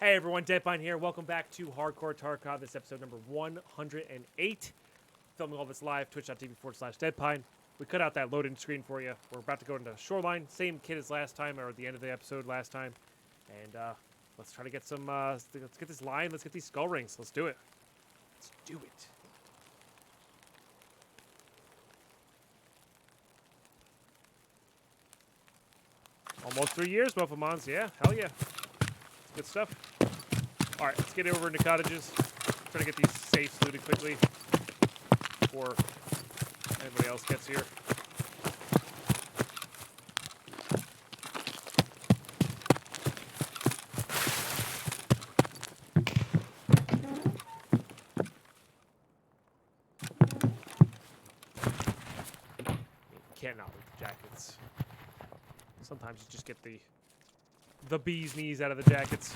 Hey everyone, Deadpine here. Welcome back to Hardcore Tarkov. This is episode number 108. Filming all this live, twitch.tv/Deadpine. We cut out that loading screen for you. We're about to go into Shoreline. Same kit as last time, or at the end of the episode last time. And let's try to get some, let's get this line, let's get these skull rings. Let's do it. Let's do it. Almost 3 years, both of mons. Yeah, hell yeah. Good stuff. Alright, let's get over into cottages. Try to get these safes looted quickly before anybody else gets here. You can't not loot the jackets. Sometimes you just get the bee's knees out of the jackets.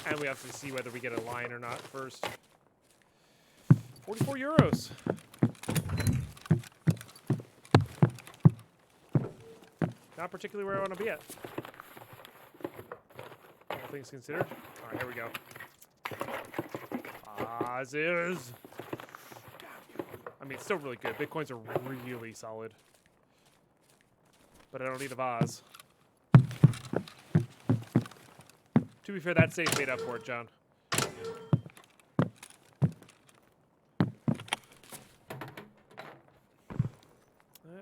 And we have to see whether we get a line or not first. 44 euros. Not particularly where I want to be at. All things considered. All right, here we go. As is. I mean, it's still really good. Bitcoins are really solid. But I don't need a vase. To be fair, that safe made up for it, John. That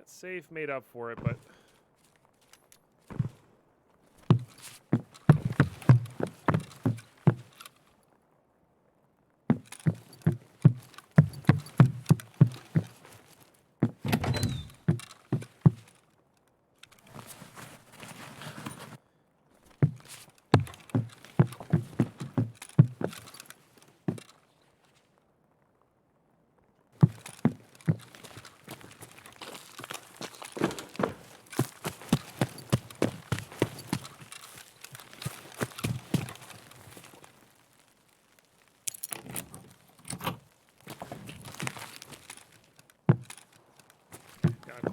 safe made up for it, but...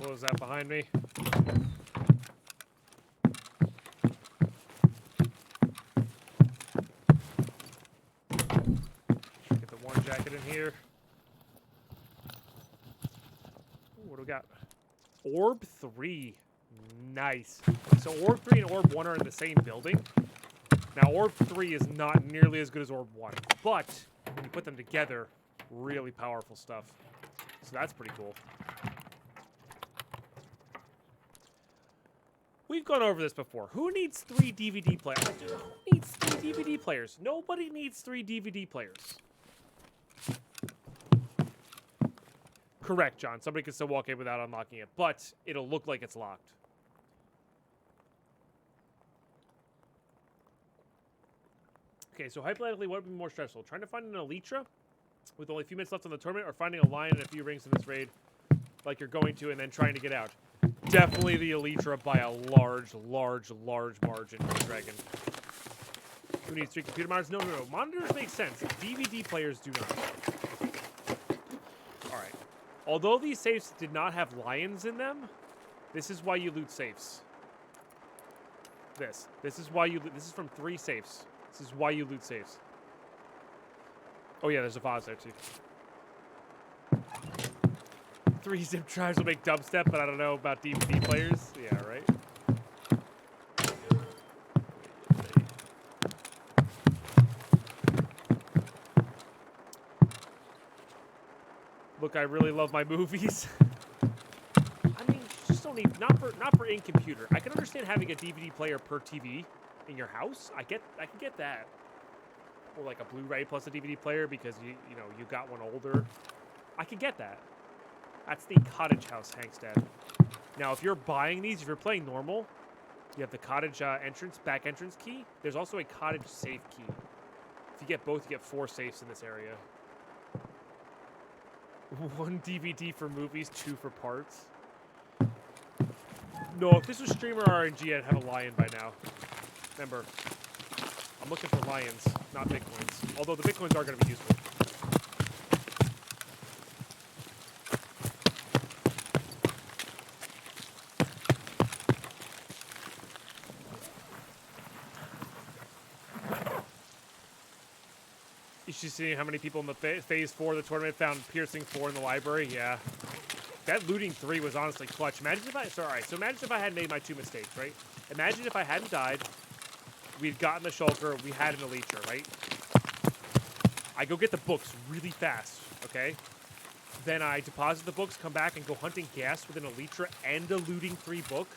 Close that behind me. Get the one jacket in here. Ooh, what do we got? Orb 3. Nice. So Orb 3 and Orb 1 are in the same building. Now Orb 3 is not nearly as good as Orb 1, but when you put them together, really powerful stuff. So that's pretty cool. We've gone over this before. Who needs 3 DVD players? Who needs 3 DVD players? Nobody needs 3 DVD players. Correct, John. Somebody can still walk in without unlocking it, but it'll look like it's locked. Okay, so hypothetically, what would be more stressful? Trying to find an Elytra with only a few minutes left on the tournament, or finding a lion and a few rings in this raid like you're going to and then trying to get out? Definitely the Elytra by a large margin for Dragon. Who needs 3 computer monitors? No. Monitors make sense. DVD players do not. Alright. Although these safes did not have lions in them, this is why you loot safes. This is why you loot. This is from 3 safes. This is why you loot safes. Oh yeah, there's a vase there too. 3 zip drives will make dubstep, but I don't know about DVD players. Yeah, right? Look, I really love my movies. I mean, you just don't need, not for in computer. I can understand having a DVD player per TV in your house. I can get that. Or like a Blu-ray plus a DVD player because you know, you got one older. I can get that. That's the cottage house, Hankstead. Now, if you're buying these, if you're playing normal, you have the cottage back entrance key. There's also a cottage safe key. If you get both, you get 4 safes in this area. 1 DVD for movies, 2 for parts. No, if this was streamer RNG, I'd have a lion by now. Remember, I'm looking for lions, not bitcoins. Although the bitcoins are going to be useful. you see how many people in the phase 4 of the tournament found piercing 4 in the library? Yeah. That looting 3 was honestly clutch. Imagine if so imagine if I had made my 2 mistakes, right? Imagine if I hadn't died, we'd gotten the shulker, we had an elytra, right? I go get the books really fast, okay? Then I deposit the books, come back, and go hunting gas with an elytra and a looting 3 book.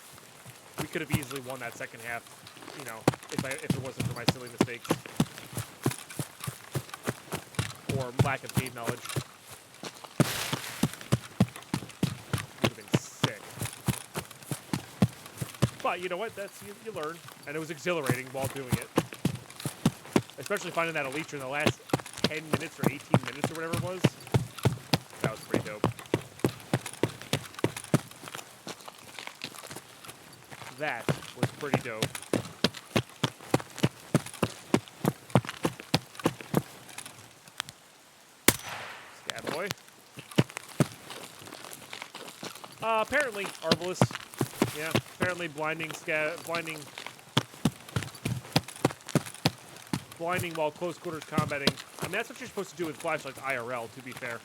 We could have easily won that second half, you know, if it wasn't for my silly mistakes. Or lack of game knowledge. Would have been sick. But you know what? You learn. And it was exhilarating while doing it. Especially finding that elytra in the last 10 minutes or 18 minutes or whatever it was. That was pretty dope. That was pretty dope. Stab boy. Apparently, Arbalist. Yeah, apparently blinding while close quarters combating. I mean, that's what you're supposed to do with flashlights IRL, to be fair.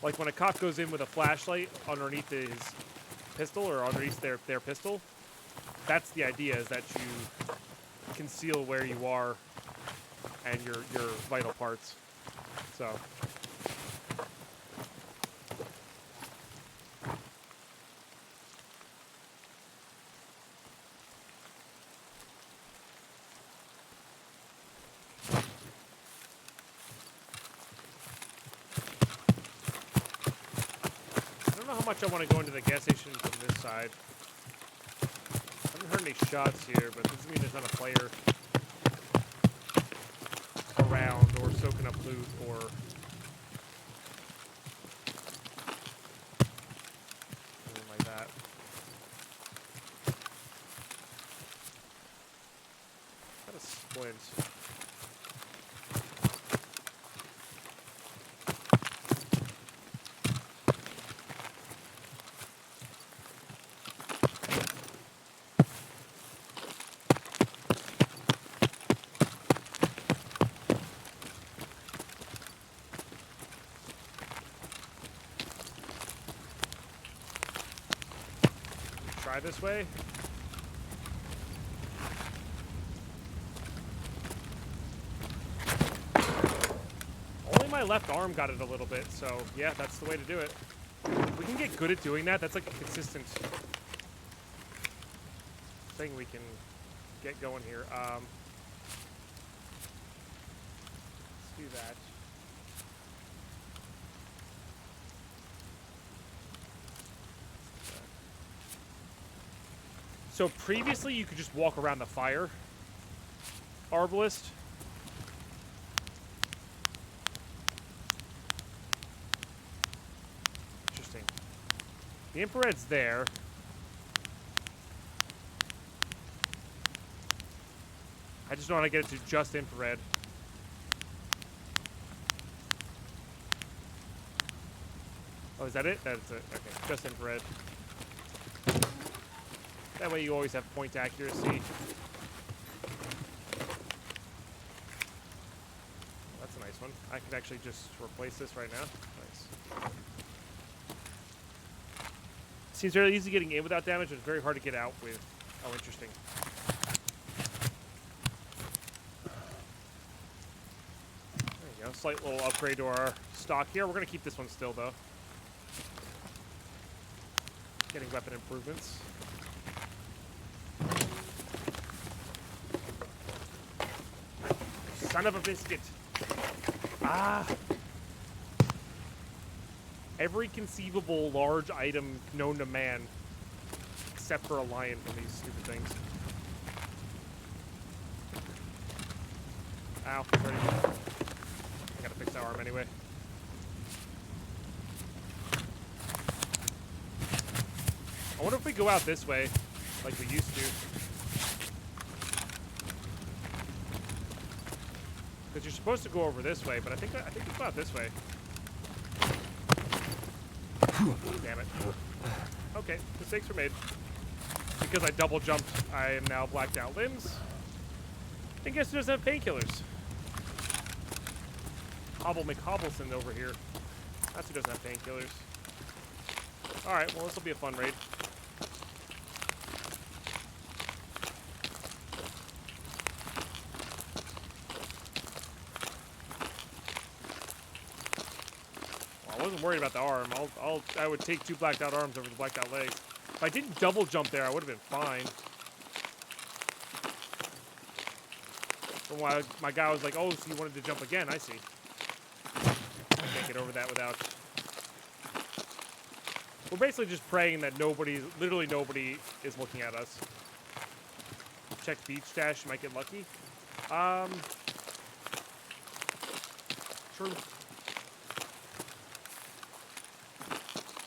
Like when a cop goes in with a flashlight underneath his pistol or underneath their pistol, that's the idea, is that you conceal where you are and your vital parts. So I want to go into the gas station from this side. I haven't heard any shots here, but it doesn't mean there's not a player around or soaking up loot or anything like that. Got a splint. Try this way. Only my left arm got it a little bit, so yeah, that's the way to do it. We can get good at doing that. That's like a consistent thing we can get going here. Let's do that. So previously, you could just walk around the fire, Arbalist. Interesting. The infrared's there. I just don't want to get it to just infrared. Oh, is that it? That's it. Okay, just infrared. That way you always have point accuracy. That's a nice one. I could actually just replace this right now. Nice. Seems very easy getting in without damage, but it's very hard to get out with. Oh, interesting. There you go. Slight little upgrade to our stock here. We're going to keep this one still, though. Getting weapon improvements. Son of a biscuit. Ah. Every conceivable large item known to man, except for a lion from these stupid things. Ow. Sorry. I gotta fix that arm anyway. I wonder if we go out this way, like we used to. Because you're supposed to go over this way, but I think we go out this way. Damn it. Okay, mistakes were made. Because I double jumped, I am now blacked out limbs. I guess it doesn't have painkillers. Hobble McHobbleston over here. That's who doesn't have painkillers. Alright, well, this will be a fun raid. Well, I wasn't worried about the arm. I would take 2 blacked out arms over the blacked out legs. If I didn't double jump there, I would have been fine. But why my guy was like, oh, so you wanted to jump again? I see. Can't get over that without... We're basically just praying that literally nobody is looking at us. Check beach stash, you might get lucky. True.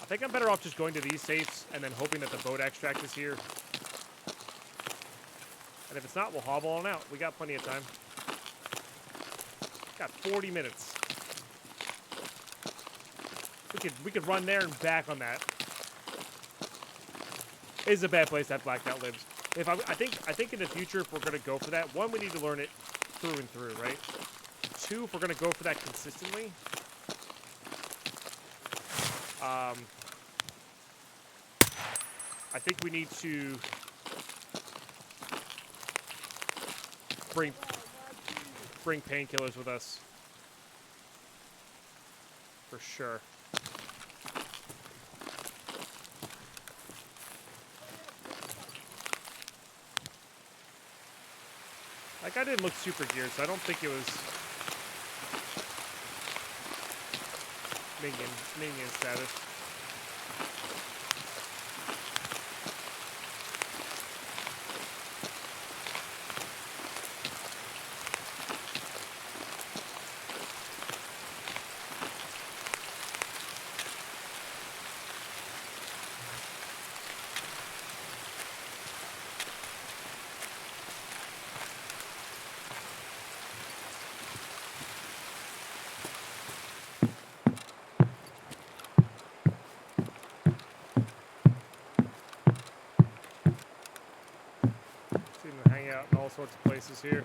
I think I'm better off just going to these safes and then hoping that the boat extract is here. And if it's not, we'll hobble on out. We got plenty of time. Got 40 minutes. We could run there and back on that. It is a bad place to have blacked out libs. I think in the future, if we're gonna go for that, 1, we need to learn it through and through, right? 2, if we're gonna go for that consistently, I think we need to bring painkillers with us for sure. That guy didn't look super geared, so I don't think it was minion status. Hang out in all sorts of places here.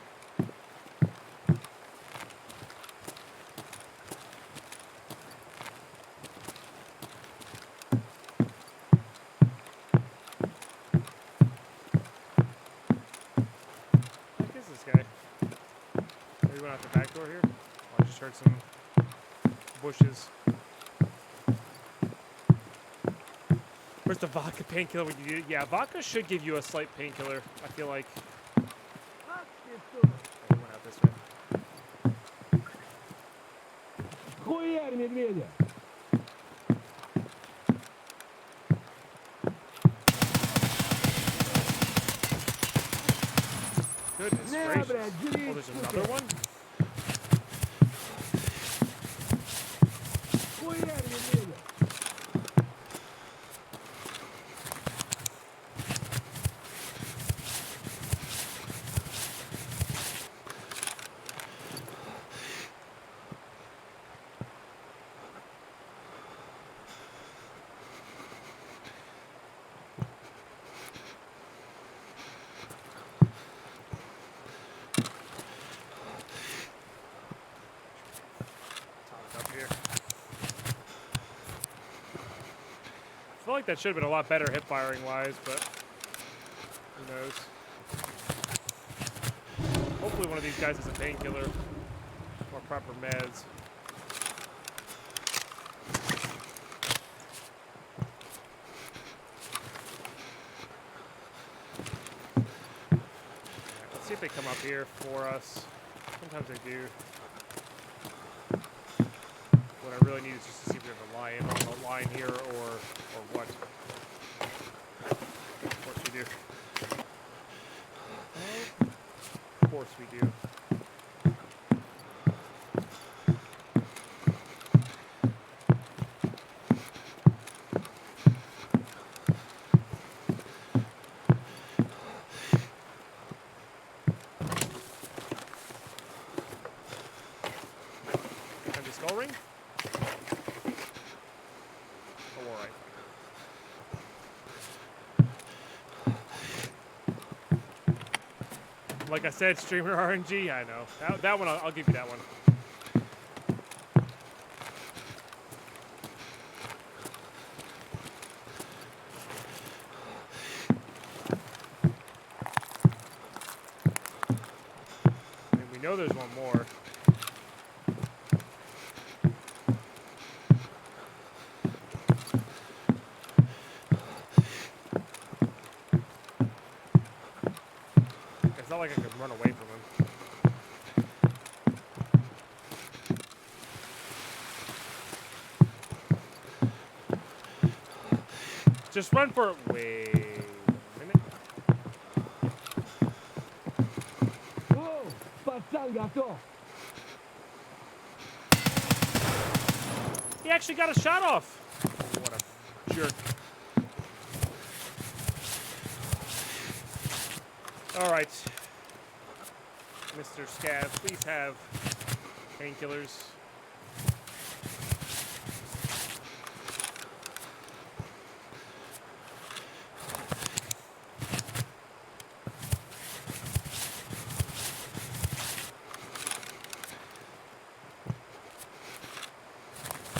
What is this guy? Maybe went out the back door here? Oh, I just heard some bushes. Where's the vodka painkiller when you need it? Yeah, vodka should give you a slight painkiller, I feel like. Oh, we went out this way. Хуярь медведя! Goodness gracious. Oh, there's another one? Хуярь медведя! I feel like that should have been a lot better hip firing wise, but who knows. Hopefully one of these guys is a painkiller or proper meds. Let's see if they come up here for us. Sometimes they do. What I really need is just to see if we have a lion on the line here or what. Of course we do. Of course we do. Empty skull ring? Oh, alright. Like I said, streamer RNG, I know. That one, I'll give you that one. know there's one more. It's not like I can run away from him. Just run for it. Wait a minute. О, пацан готов. He actually got a shot off. What a jerk. All right. Mr. Scav, please have painkillers.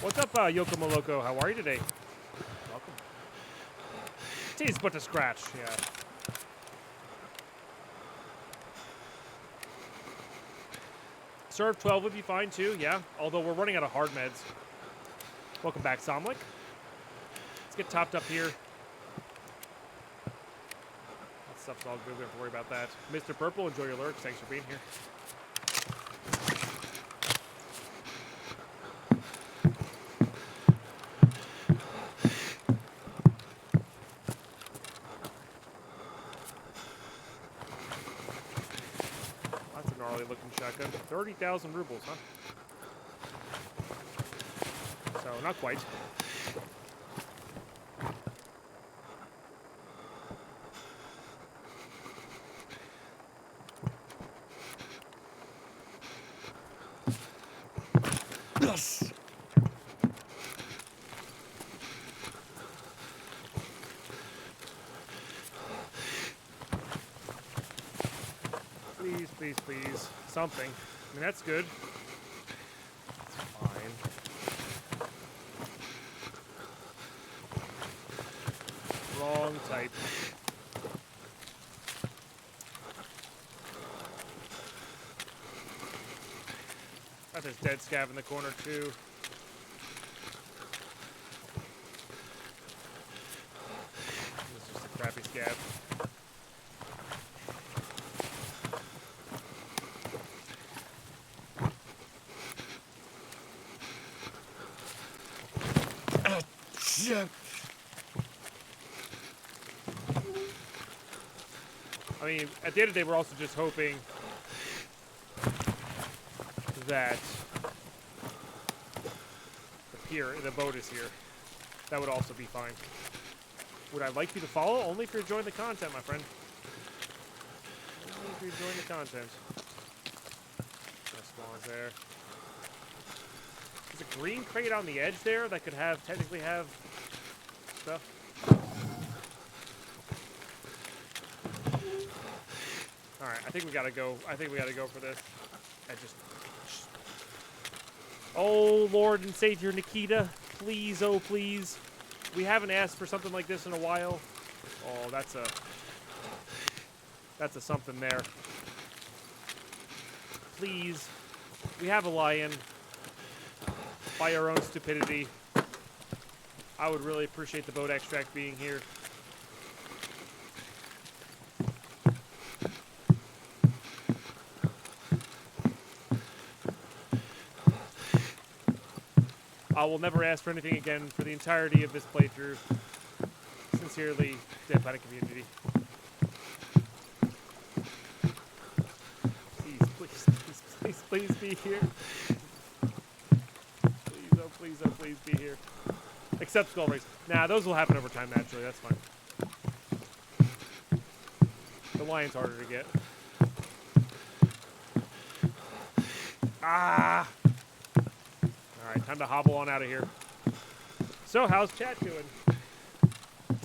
What's up, Yoko Moloko? How are you today? Welcome. Tease but to scratch, yeah. Serve 12 would be fine too, yeah. Although we're running out of hard meds. Welcome back, Somlik. Let's get topped up here. That stuff's all good. We don't have to worry about that. Mr. Purple, enjoy your lurks. Thanks for being here. That's a gnarly looking shotgun. 30,000 rubles, huh? So, not quite. Yes. Please, please, please. Something. I mean, that's good. It's fine. Wrong type. Got this dead scav in the corner, too. This is just a crappy scav. I mean, at the end of the day, we're also just hoping that the boat is here. That would also be fine. Would I like you to follow? Only if you're enjoying the content, my friend. Only if you're enjoying the content. No spawns there. There's a green crate on the edge there that could technically have stuff. Alright, I think we gotta go. I think we gotta go for this. Oh, Lord and Savior Nikita. Please, oh please. We haven't asked for something like this in a while. Oh, that's a something there. Please. We have a lion. By our own stupidity. I would really appreciate the boat extract being here. I will never ask for anything again for the entirety of this playthrough. Sincerely, Dead Planet Community. Please, please, please, please, please be here. Please, oh please, oh please be here. Except Skull Race. Nah, those will happen over time naturally, that's fine. The lion's harder to get. Ah! Alright, time to hobble on out of here. So, how's chat doing?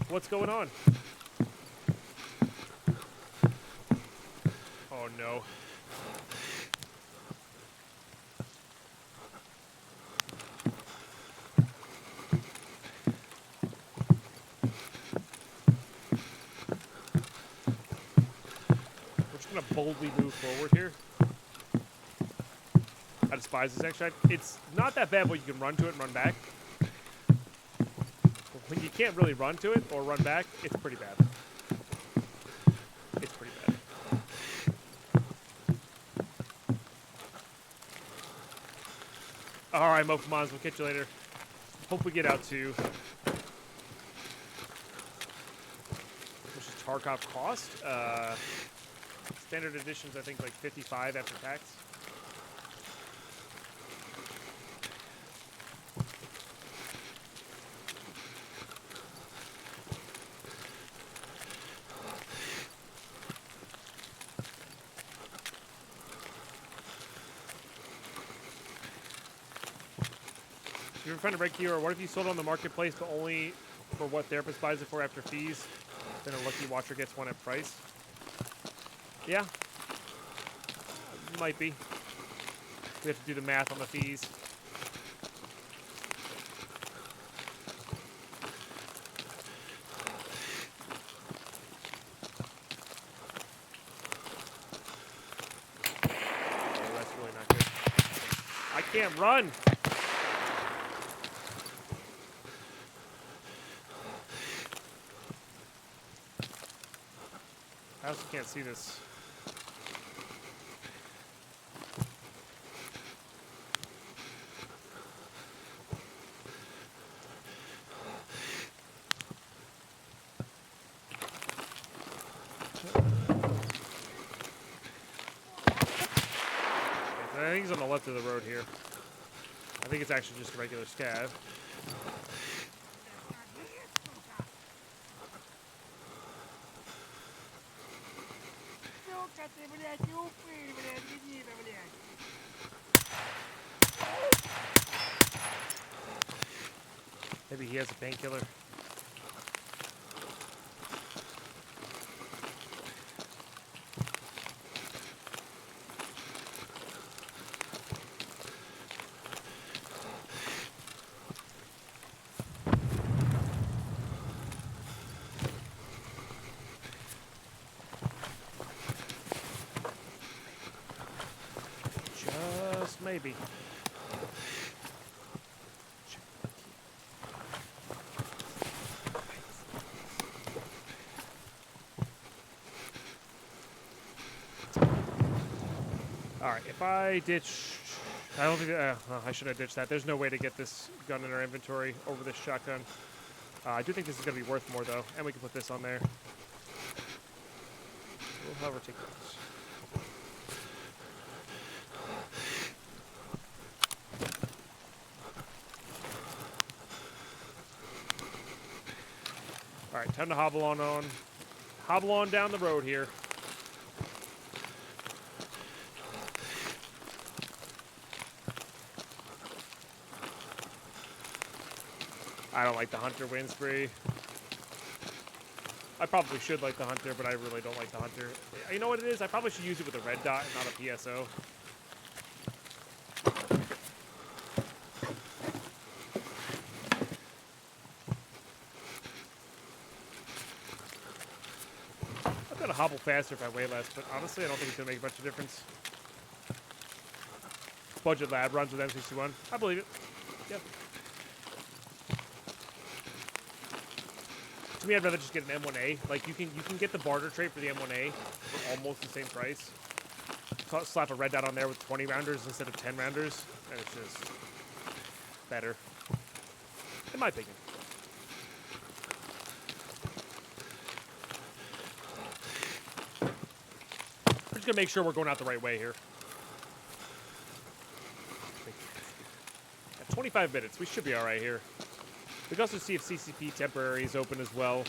What's going on? Oh no. We're just gonna boldly move forward here. I despise this extract. It's not that bad, but you can run to it and run back. When you can't really run to it or run back, it's pretty bad. It's pretty bad. All right, Mofamons, we'll catch you later. Hope we get out too. Which is Tarkov cost? Standard edition's I think like 55 after tax. You ever find a red key, or what if you sold it on the marketplace but only for what therapist buys it for after fees? Then a lucky watcher gets one at price. Yeah. Might be. We have to do the math on the fees. Oh, that's really not good. I can't run! I also can't see this. I think he's on the left of the road here. I think it's actually just a regular scav. Maybe he has a painkiller. Just maybe. Alright, if I ditch... I don't think... I should have ditched that. There's no way to get this gun in our inventory over this shotgun. I do think this is going to be worth more, though. And we can put this on there. We'll, however, take this. Alright, time to hobble on. Hobble on down the road here. I don't like the Hunter win spree. I probably should like the Hunter, but I really don't like the Hunter. You know what it is? I probably should use it with a red dot and not a PSO. I've got to hobble faster if I weigh less, but honestly, I don't think it's going to make much of a difference. Budget lab runs with M61. I believe it. Yep. To me, I'd rather just get an M1A. Like, you can get the barter trait for the M1A for almost the same price. Slap a red dot on there with 20 rounders instead of 10 rounders, and it's just better. In my opinion. We're just gonna make sure we're going out the right way here. At 25 minutes, we should be all right here. We can also see if CCP temporary is open as well.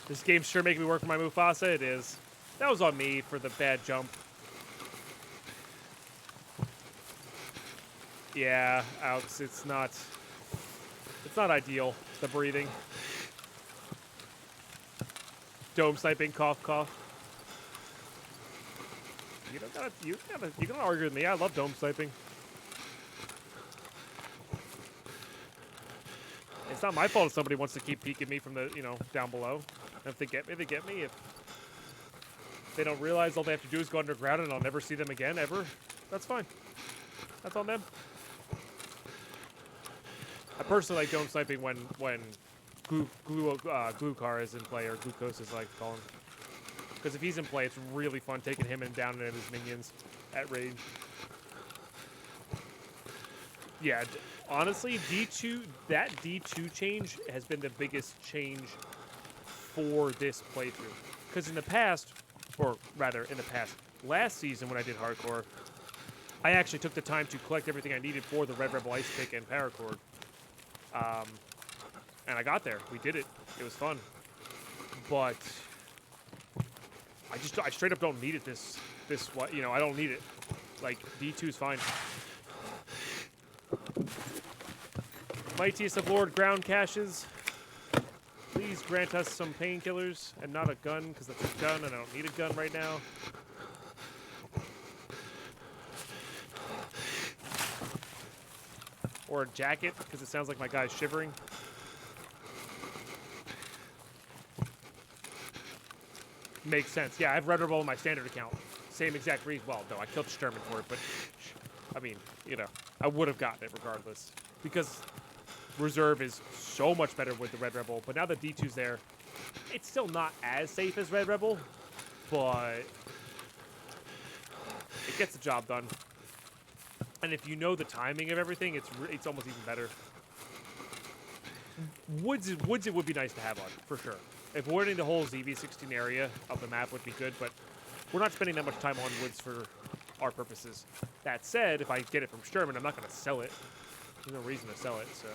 This game's sure making me work for my Mufasa. It is. That was on me for the bad jump. Yeah, Alex, it's not ideal, the breathing. Dome sniping, cough, cough. You can argue with me. I love dome sniping. It's not my fault if somebody wants to keep peeking me from the, down below. And if they get me, they get me. They don't realize all they have to do is go underground and I'll never see them again, ever. That's fine. That's on them. I personally like dome sniping when Glukar is in play, or Glucose as I like to call him. Because if he's in play, it's really fun taking him and down and his minions at range. Yeah, honestly, that D2 change has been the biggest change for this playthrough. Because in the past, or rather in the past, last season when I did Hardcore, I actually took the time to collect everything I needed for the Red Rebel Ice Pick and Paracord. And I got there. We did it. It was fun. But I straight up don't need it I don't need it. Like, D2 is fine. Mightiest of Lord Ground Caches, please grant us some painkillers and not a gun, because that's a gun and I don't need a gun right now. Or a jacket, because it sounds like my guy's shivering. Makes sense. Yeah, I have Red Rebel in my standard account. Same exact reason. Well, no, I killed Sturman for it, but I mean, I would have gotten it regardless. Because Reserve is so much better with the Red Rebel, but now that D2's there, it's still not as safe as Red Rebel, but it gets the job done. And if you know the timing of everything, it's almost even better. Woods it would be nice to have on, for sure. Avoiding the whole ZV-16 area of the map would be good, but we're not spending that much time on woods for our purposes. That said, if I get it from Sturman, I'm not going to sell it. There's no reason to sell it, so.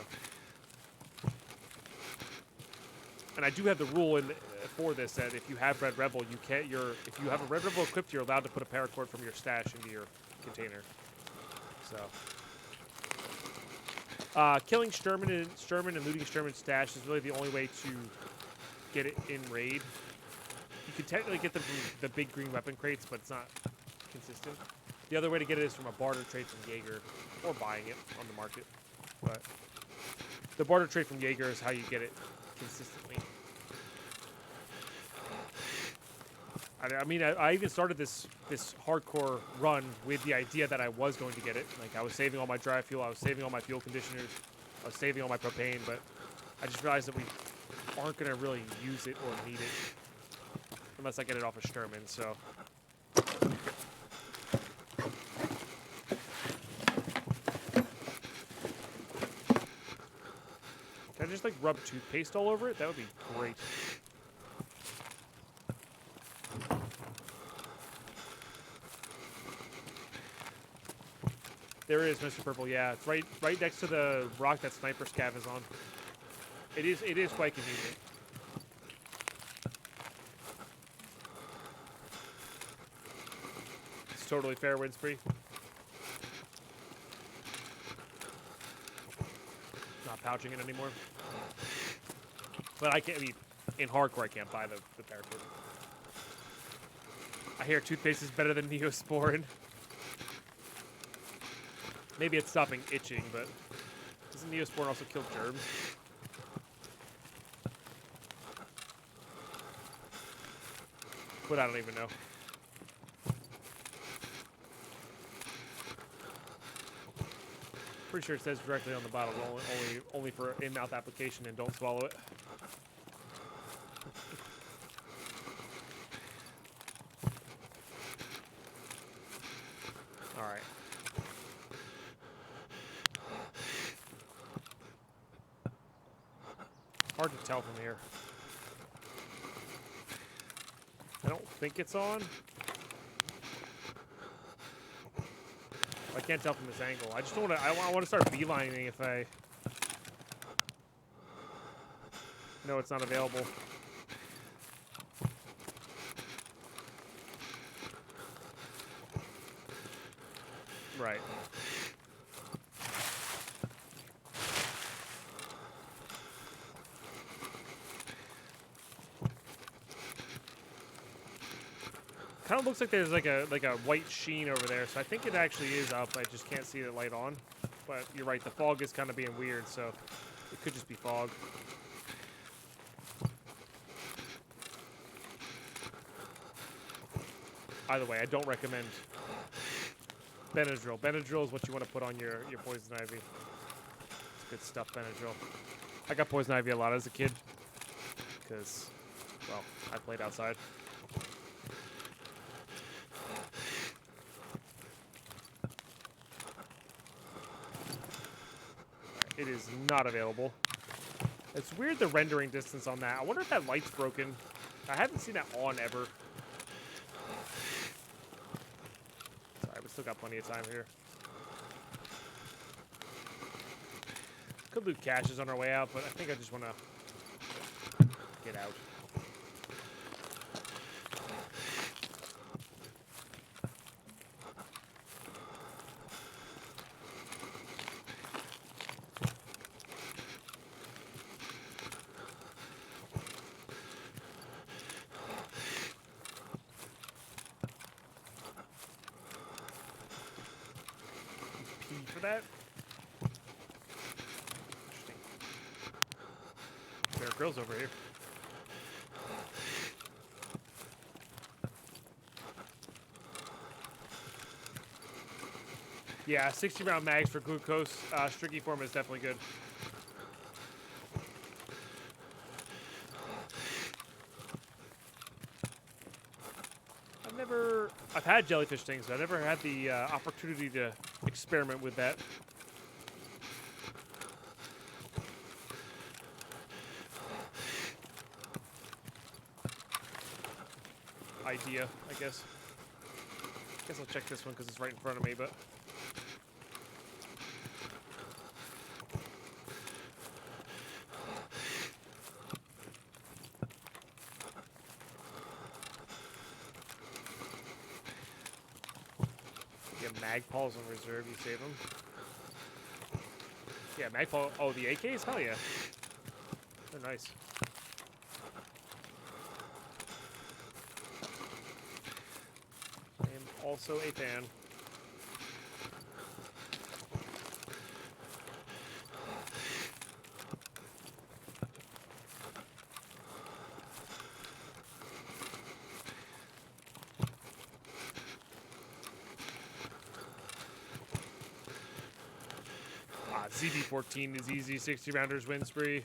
And I do have the rule for this that if you have Red Rebel, if you have a Red Rebel equipped, you're allowed to put a paracord from your stash into your container. So. Killing Sturman and looting Sturman's stash is really the only way to get it in raid. You could technically get them from the big green weapon crates, but it's not consistent. The other way to get it is from a barter trade from Jaeger, or buying it on the market. But the barter trade from Jaeger is how you get it consistently. I mean, I even started this hardcore run with the idea that I was going to get it. Like, I was saving all my dry fuel, I was saving all my fuel conditioners, I was saving all my propane, but I just realized that we aren't going to really use it or need it unless I get it off of Sturman, so. Can I just, like, rub toothpaste all over it? That would be great. There is, Mr. Purple, yeah. It's right next to the rock that Sniper Scav is on. It is quite convenient. It's totally fair, Winspree. Not pouching it anymore. But I mean, in Hardcore, I can't buy the paracord. I hear toothpaste is better than Neosporin. Maybe it's stopping itching, but doesn't Neosporin also kill germs? But I don't even know. Pretty sure it says directly on the bottle, only for in-mouth application, and don't swallow it. All right. Hard to tell from here. I don't think it's on. I can't tell from this angle. I just don't want to. I want to start beelining if I know it's not available. Right. Kind of looks like there's like a white sheen over there, so I think it actually is up. I just can't see the light on. But you're right, the fog is kind of being weird, so it could just be fog. Either way, I don't recommend Benadryl. Benadryl is what you want to put on your poison ivy. It's good stuff, Benadryl. I got poison ivy a lot as a kid because, well, I played outside. It is not available. It's weird the rendering distance on that. I wonder if that light's broken. I haven't seen that on ever. Sorry, we still got plenty of time here. Could loot caches on our way out, but I think I just want to get out. For that. Interesting. There are girls over here. Yeah, 60 round mags for glucose. Stricky form is definitely good. I've had jellyfish things, but I've never had the opportunity to experiment with that. Idea, I guess. Guess I'll check this one because it's right in front of me, but. Magpals on reserve, you save them. Yeah, Magpal. Oh, the AKs? Hell yeah. They're nice. I am also a fan. ZB14 is easy, 60 rounders win spree.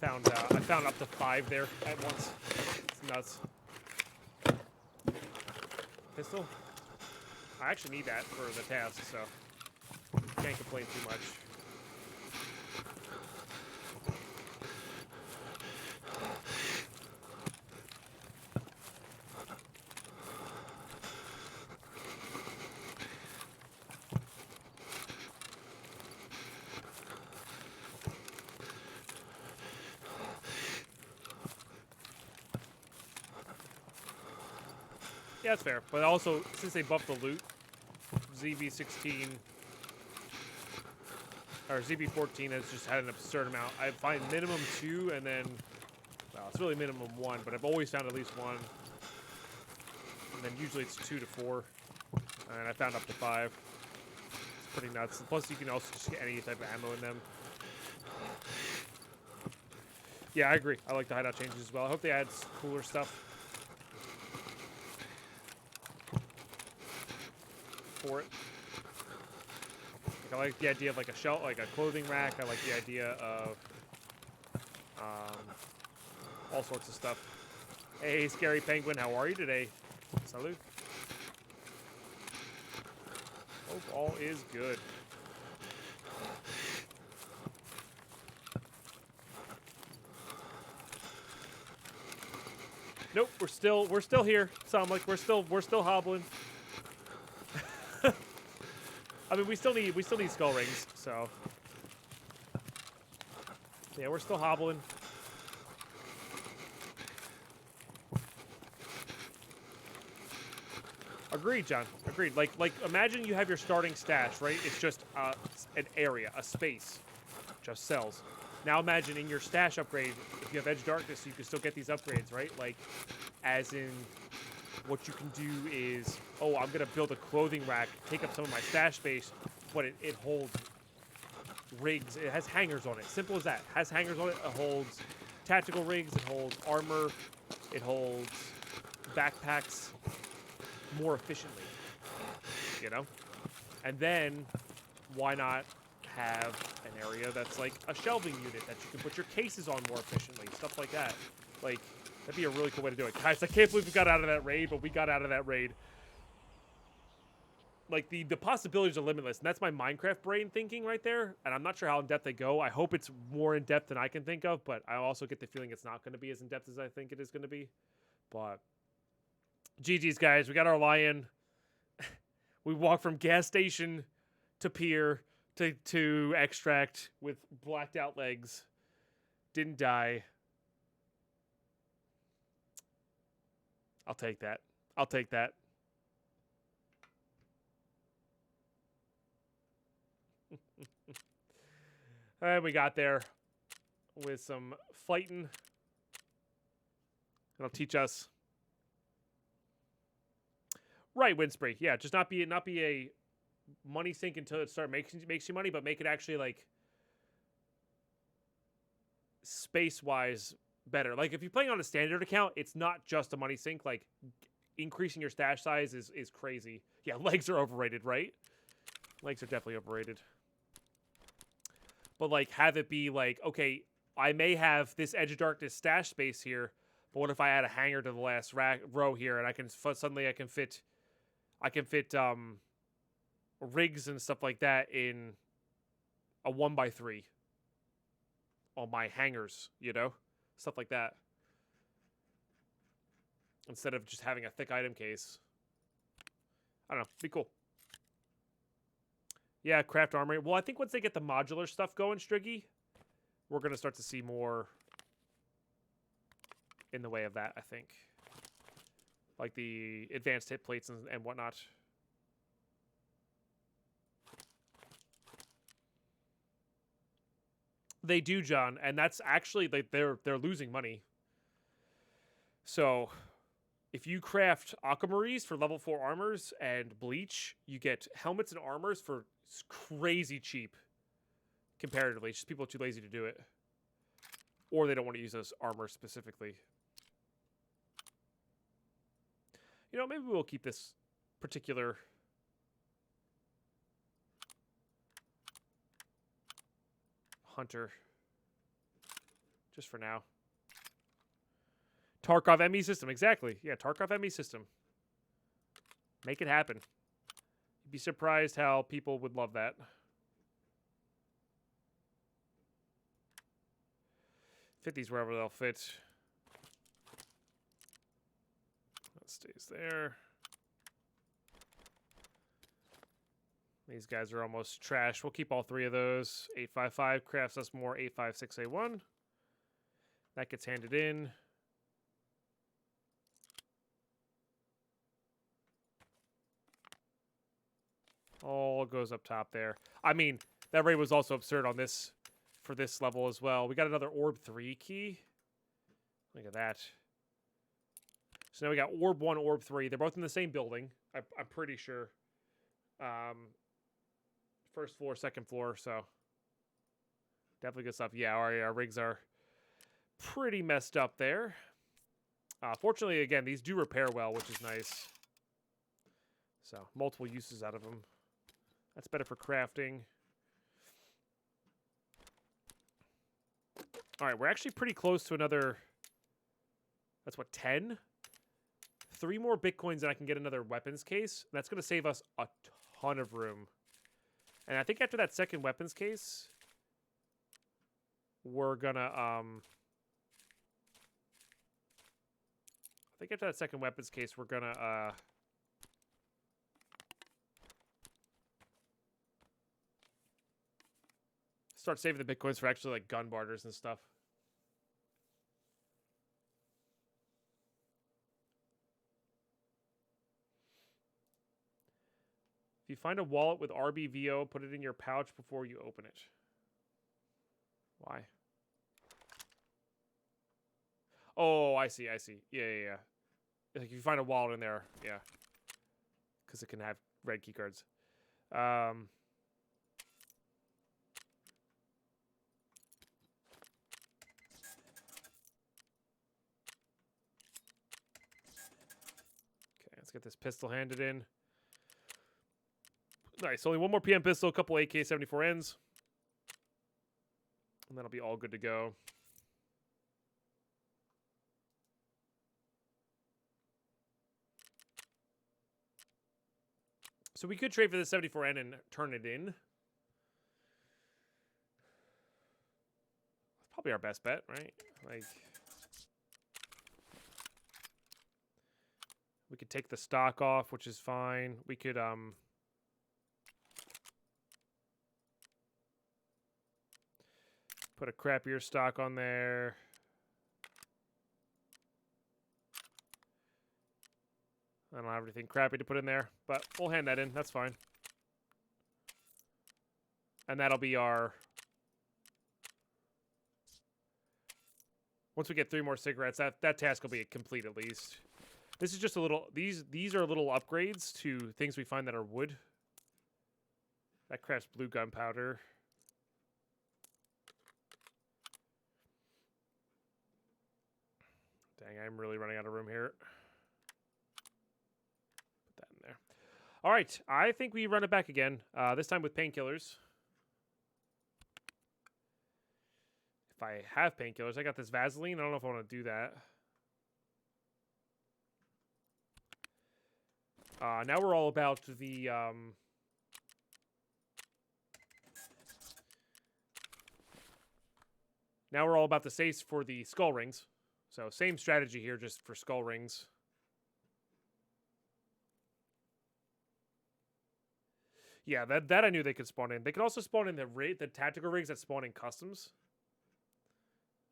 I found up to 5 there at once. It's nuts. Pistol? I actually need that for the task, so can't complain too much. Yeah, that's fair. But also, since they buffed the loot, ZB16 or ZB14 has just had an absurd amount. I find minimum 2, and then, well, it's really minimum 1, but I've always found at least 1. And then usually it's 2 to 4, and I found up to 5. It's pretty nuts. And plus, you can also just get any type of ammo in them. Yeah, I agree. I like the hideout changes as well. I hope they add cooler stuff for it. Like, I like the idea of like a shelf, like a clothing rack. I like the idea of all sorts of stuff. Hey, Scary Penguin, how are you today? Salute. Hope all is good. Nope, we're still here. Sound like we're still hobbling. I mean, we still need skull rings, so yeah, we're still hobbling. Agreed, John. Agreed. Like imagine you have your starting stash, right? It's just an area, a space, just cells. Now imagine in your stash upgrade, if you have Edge Darkness, you can still get these upgrades, right? Like, as in, what you can do is, oh, I'm gonna build a clothing rack, take up some of my stash space, but it holds rigs. It has hangers on it. Simple as that. It has hangers on it. It holds tactical rigs. It holds armor. It holds backpacks more efficiently. You know? And then, why not have an area that's like a shelving unit that you can put your cases on more efficiently, stuff like that. Like, that'd be a really cool way to do it. Guys, I can't believe we got out of that raid, but we got out of that raid. Like, the possibilities are limitless, and that's my Minecraft brain thinking right there, and I'm not sure how in-depth they go. I hope it's more in-depth than I can think of, but I also get the feeling it's not going to be as in-depth as I think it is going to be. But, GG's, guys. We got our lion. We walked from gas station to pier to extract with blacked out legs. Didn't die. I'll take that. I'll take that. And we got there with some fighting. It'll teach us. Right, Winspree. Yeah, just not be a money sink until it makes you money, but make it actually like space-wise better. Like if you're playing on a standard account, it's not just a money sink. Like increasing your stash size is crazy. Yeah, legs are overrated, right? Legs are definitely overrated. But like have it be like, okay, I may have this Edge of Darkness stash space here, but what if I add a hanger to the last row here, and I can suddenly I can fit rigs and stuff like that in a 1x3 on my hangers, you know? Stuff like that. Instead of just having a thick item case. I don't know. Be cool. Yeah, craft armory. Well, I think once they get the modular stuff going, Striggy, we're going to start to see more in the way of that, I think. Like the advanced hit plates and whatnot. They do, John, and that's actually like they're losing money. So, if you craft aquamaries for level 4 armors and bleach, you get helmets and armors for crazy cheap comparatively. It's just people are too lazy to do it, or they don't want to use those armor specifically. You know, maybe we'll keep this particular hunter just for now. Tarkov ME system, exactly. Yeah, Tarkov ME system. Make it happen. You'd be surprised how people would love that. Fit these wherever they'll fit. That stays there. These guys are almost trash. We'll keep all 3 of those. 855 crafts us more 856A1. That gets handed in. All goes up top there. I mean, that rate was also absurd on this for this level as well. We got another Orb 3 key. Look at that. So now we got Orb 1, Orb 3. They're both in the same building. I'm pretty sure. First floor, second floor, so definitely good stuff. Yeah, our rigs are pretty messed up there. Fortunately, again, these do repair well, which is nice. So, multiple uses out of them. That's better for crafting. All right, we're actually pretty close to another... That's what, 10? 3 more Bitcoins and I can get another weapons case. That's going to save us a ton of room. And I think after that second weapons case, we're going to... I think after that second weapons case, we're going to... start saving the Bitcoins for actually, like, gun barters and stuff. If you find a wallet with RBVO, put it in your pouch before you open it. Why? Oh, I see. Yeah. Like, if you find a wallet in there, yeah. Because it can have red key cards. Let's get this pistol handed in. Nice. Only one more PM pistol, a couple AK-74Ns. And that'll be all good to go. So we could trade for the 74N and turn it in. That's probably our best bet, right? Like, we could take the stock off, which is fine. We could put a crappier stock on there. I don't have anything crappy to put in there, but we'll hand that in. That's fine. And that'll be our... Once we get 3 more cigarettes, that task will be complete at least. This is just a little... These are little upgrades to things we find that are wood. That crafts blue gunpowder. Dang, I'm really running out of room here. Put that in there. All right, I think we run it back again. This time with painkillers. If I have painkillers, I got this Vaseline. I don't know if I want to do that. Now we're all about the... Now we're all about the safes for the skull rings. So same strategy here, just for skull rings. Yeah, that I knew they could spawn in. They could also spawn in the tactical rigs that spawn in customs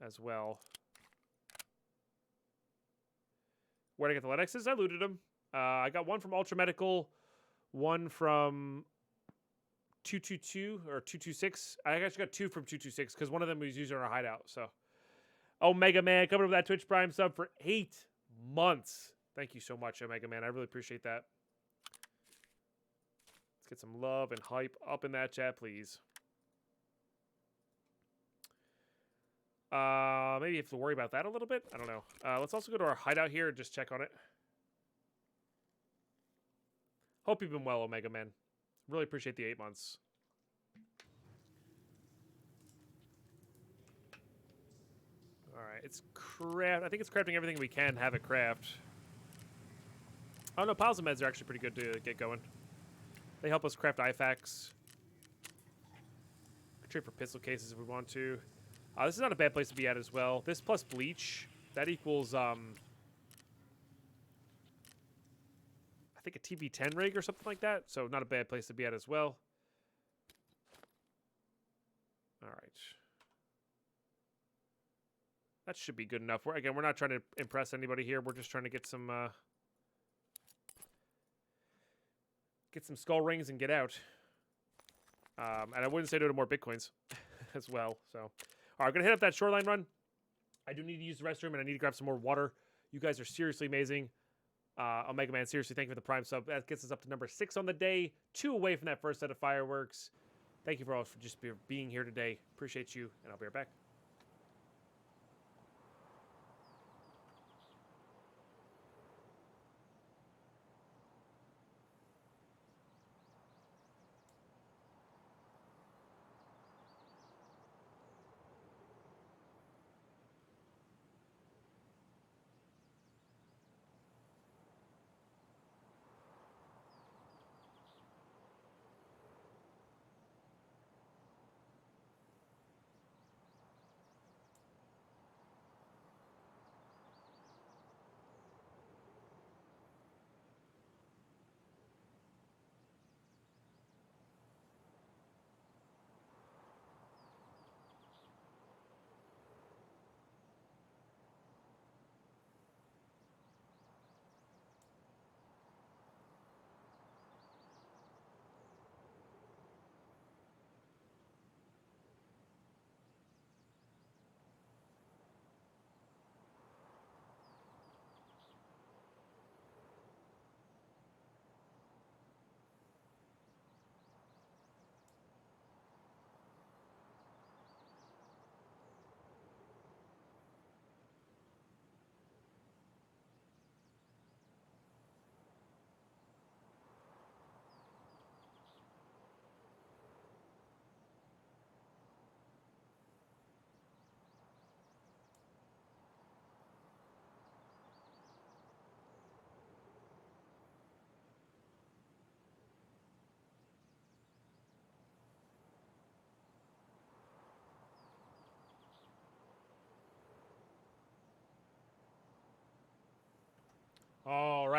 as well. Where'd I get the Lennoxes? I looted them. I got one from Ultra Medical, one from 222 or 226. I actually got 2 from 226 because one of them was using our hideout. So, Omega Man coming up with that Twitch Prime sub for 8 months. Thank you so much, Omega Man. I really appreciate that. Let's get some love and hype up in that chat, please. Maybe you have to worry about that a little bit. I don't know. Let's also go to our hideout here and just check on it. Hope you've been well, Omega Man. Really appreciate the 8 months. Alright, it's craft. I think it's crafting everything we can have it craft. Oh no, piles of meds are actually pretty good to get going. They help us craft IFAKs. We could trade for pistol cases if we want to. This is not a bad place to be at as well. This plus bleach, that equals, I think a TV10 rig or something like that. So not a bad place to be at as well. All right. That should be good enough. Again, we're not trying to impress anybody here. We're just trying to get some skull rings and get out. And I wouldn't say no to more Bitcoins as well. So, all right, I'm going to hit up that shoreline run. I do need to use the restroom, and I need to grab some more water. You guys are seriously amazing. Omega Man, seriously, thank you for the Prime sub. That gets us up to number 6 on the day. 2 away from that first set of fireworks. Thank you for all for just being here today. Appreciate you, and I'll be right back.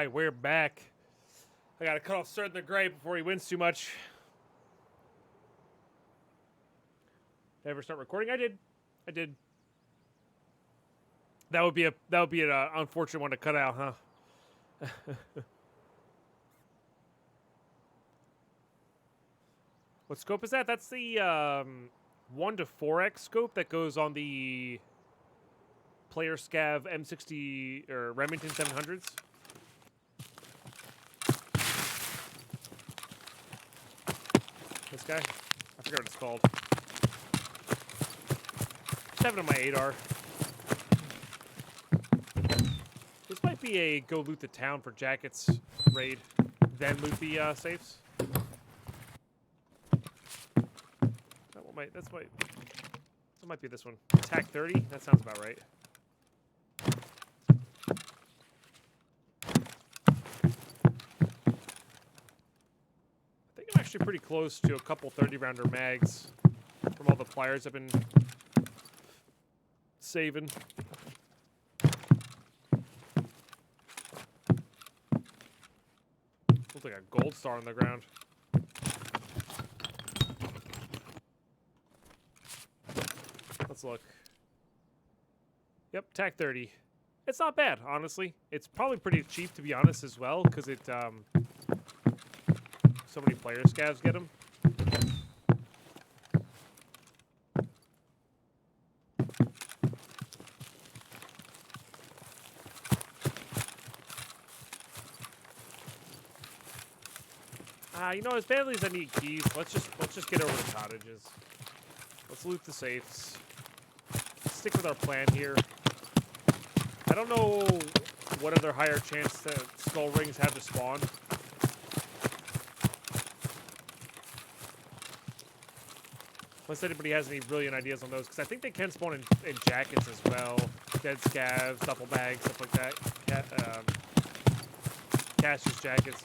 Alright, we're back. I gotta cut off Certain the Gray before he wins too much. Did I ever start recording? I did. That would be an unfortunate one to cut out, huh? What scope is that? That's the 1 to 4x scope that goes on the Player Scav M60 or Remington 700s. This guy? I forget what it's called. Just have it on my 8R. This might be a go loot the town for jackets raid, then loot the safes. That might be this one. TAC 30? That sounds about right. I think I'm actually pretty close to a couple 30-rounder mags from all the pliers I've been saving. Looks like a gold star on the ground. Let's look. Yep, TAC 30. It's not bad, honestly. It's probably pretty cheap, to be honest, as well, because it, so many player scavs get them. You know, as badly as I need keys, let's just get over the cottages. Let's loot the safes. Stick with our plan here. I don't know what other higher chance that skull rings have to spawn. Unless anybody has any brilliant ideas on those, because I think they can spawn in jackets as well. Dead scavs, duffel bags, stuff like that. Cashier's jackets.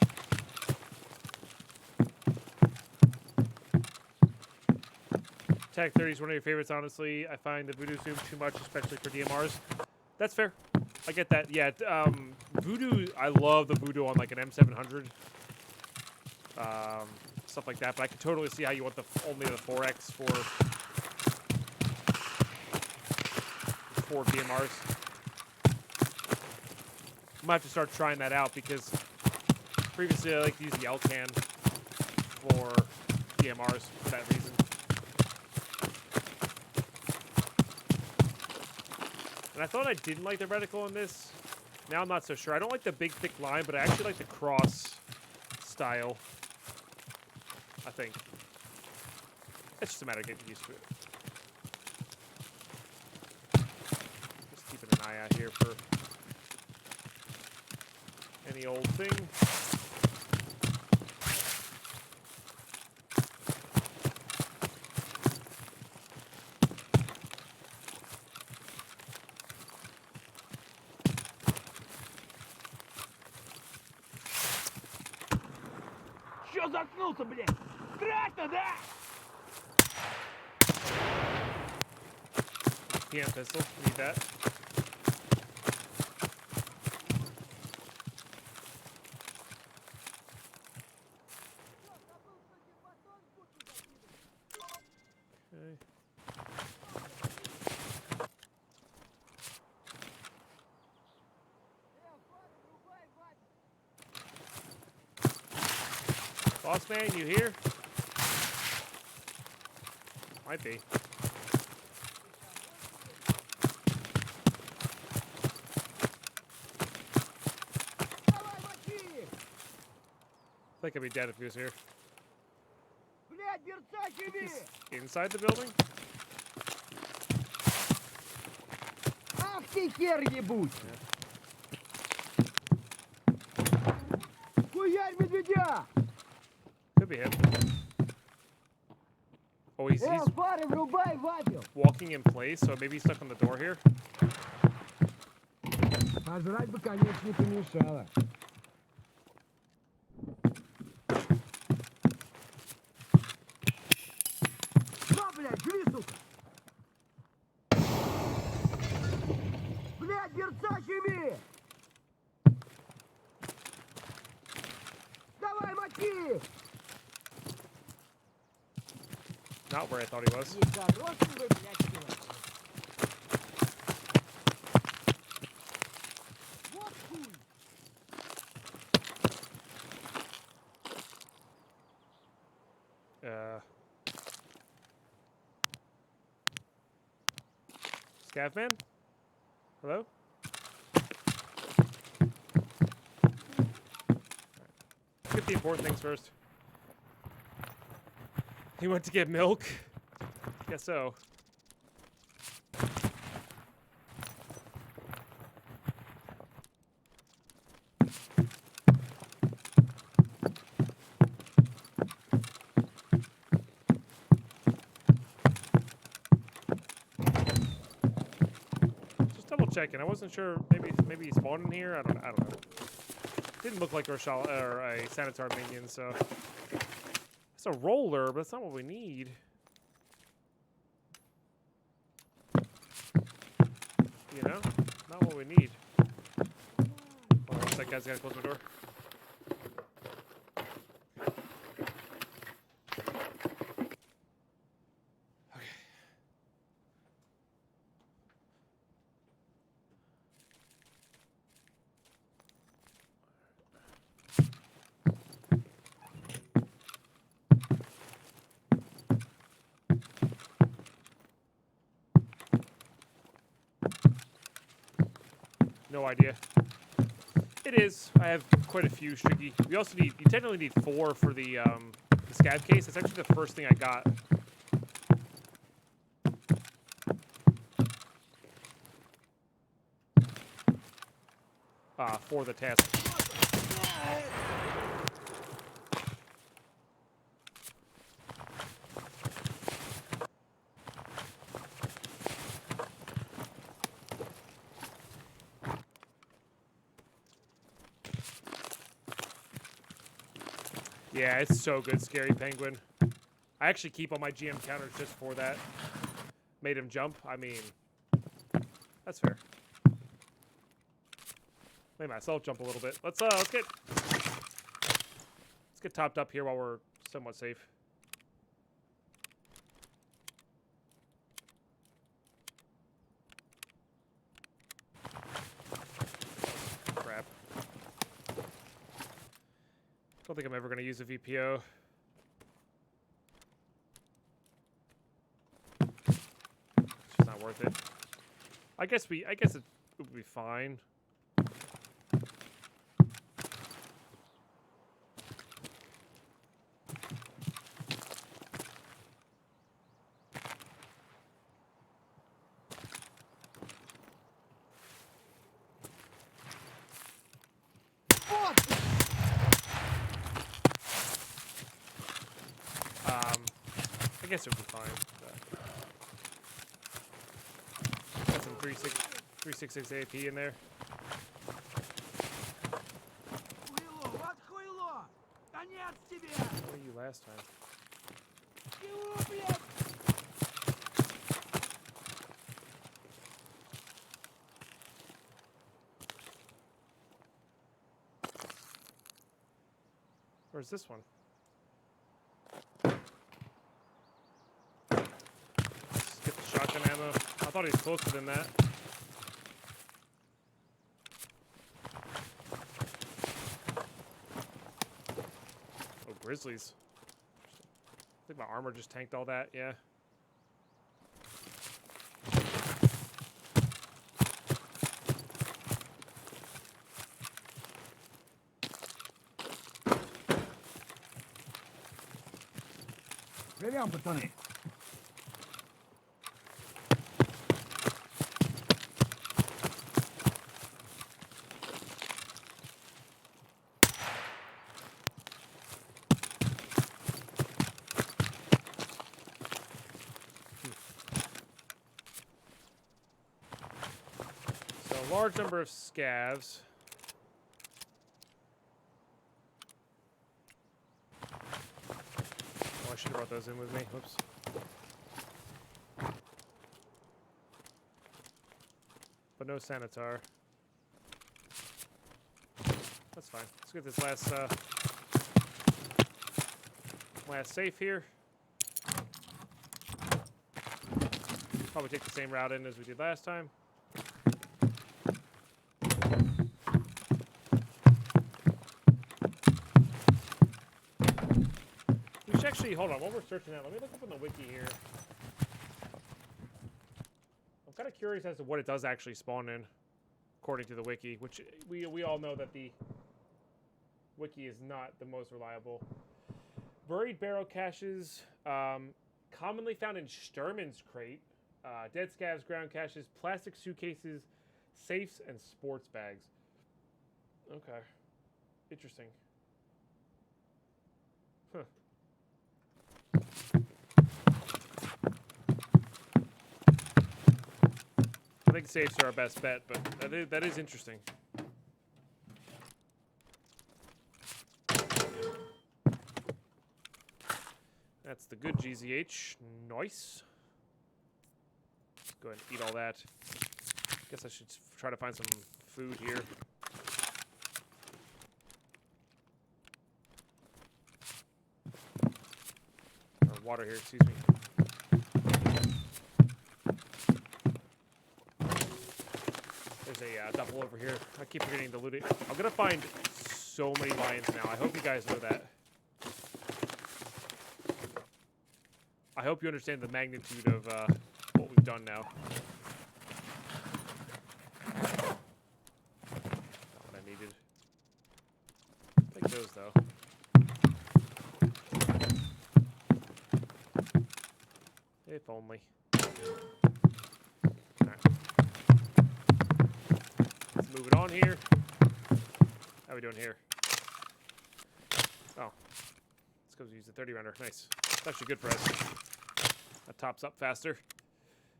TAC 30 is one of your favorites, honestly. I find the Voodoo Zoom too much, especially for DMRs. That's fair. I get that. Yeah, Voodoo, I love the Voodoo on like an M700. Stuff like that, but I can totally see how you want only the 4X for DMRs. I might have to start trying that out because previously I like to use the L-can for DMRs for that reason. And I thought I didn't like the reticle in this. Now I'm not so sure. I don't like the big, thick line, but I actually like the cross style. I think. It's just a matter of getting used to it. Just keeping an eye out here for any old thing. Чё заткнулся, блядь? Страшно, да? PM pistol, need that. Okay. Boss man, you here? Might be. I think I'd be dead if he was here. Блядь, берца себе! Inside the building? Ах ты хер ебучий! Хуярь медведя! Could be him. Oh, he's фары врубай, вапил! walking in place, so maybe he's stuck on the door here. Пожрать бы, конечно, не помешало. На, блядь, жри, сука! Блядь, берца щеми! Помоги! Not where I thought he was. Нехороший вы, блядь, человек. Вот хуй! Scavman? Hello? Get the important things first. He went to get milk? Guess so. Just double checking. I wasn't sure. Maybe he spawned in here. I don't know. Didn't look like a Sanitar minion, so it's a roller, but that's not what we need. You know, not what we need. Oh, that guy's gotta close my door. No idea. It is. I have quite a few streaky. We also need. You technically need 4 for the scab case. That's actually the first thing I got. For the task. Yeah, it's so good, Scary Penguin. I actually keep all my GM counters just for that. Made him jump. I mean, that's fair. Made myself jump a little bit. Let's get topped up here while we're somewhat safe. Crap. Don't think I'm ever going to use a VPO. It's just not worth it. I guess it would be fine. I guess it would be fine. Got some 366 AP in there. Хуйло, вот хуйло! Конец тебе! Where were you last time? Чего, блядь? Where's this one? Skip the shotgun ammo. I thought he was closer than that. Oh, grizzlies. I think my armor just tanked all that, yeah. Живем, пацаны! So a large number of scavs. Oh, I should have brought those in with me. Whoops. But no Sanitar. That's fine. Let's get this last Last safe here. Probably take the same route in as we did last time. We should actually, hold on, while we're searching that, let me look up on the wiki here. I'm kind of curious as to what it does actually spawn in, according to the wiki, which we all know that the wiki is not the most reliable. Buried barrel caches, commonly found in Sturman's crate, dead scavs, ground caches, plastic suitcases, safes, and sports bags. Okay. Interesting. Huh. I think safes are our best bet, but that is interesting. That's the good GZH. Nice. Let's go ahead and eat all that. Guess I should try to find some food here. Or water here, excuse me. There's a double over here. I keep forgetting to loot it. I'm gonna find so many lions now. I hope you guys know that. I hope you understand the magnitude of what we've done now. Not what I needed. Take those though. If only. Alright. Let's move it on here. How are we doing here? Oh. Let's go use the 30 rounder. Nice. It's actually good for us. That tops up faster.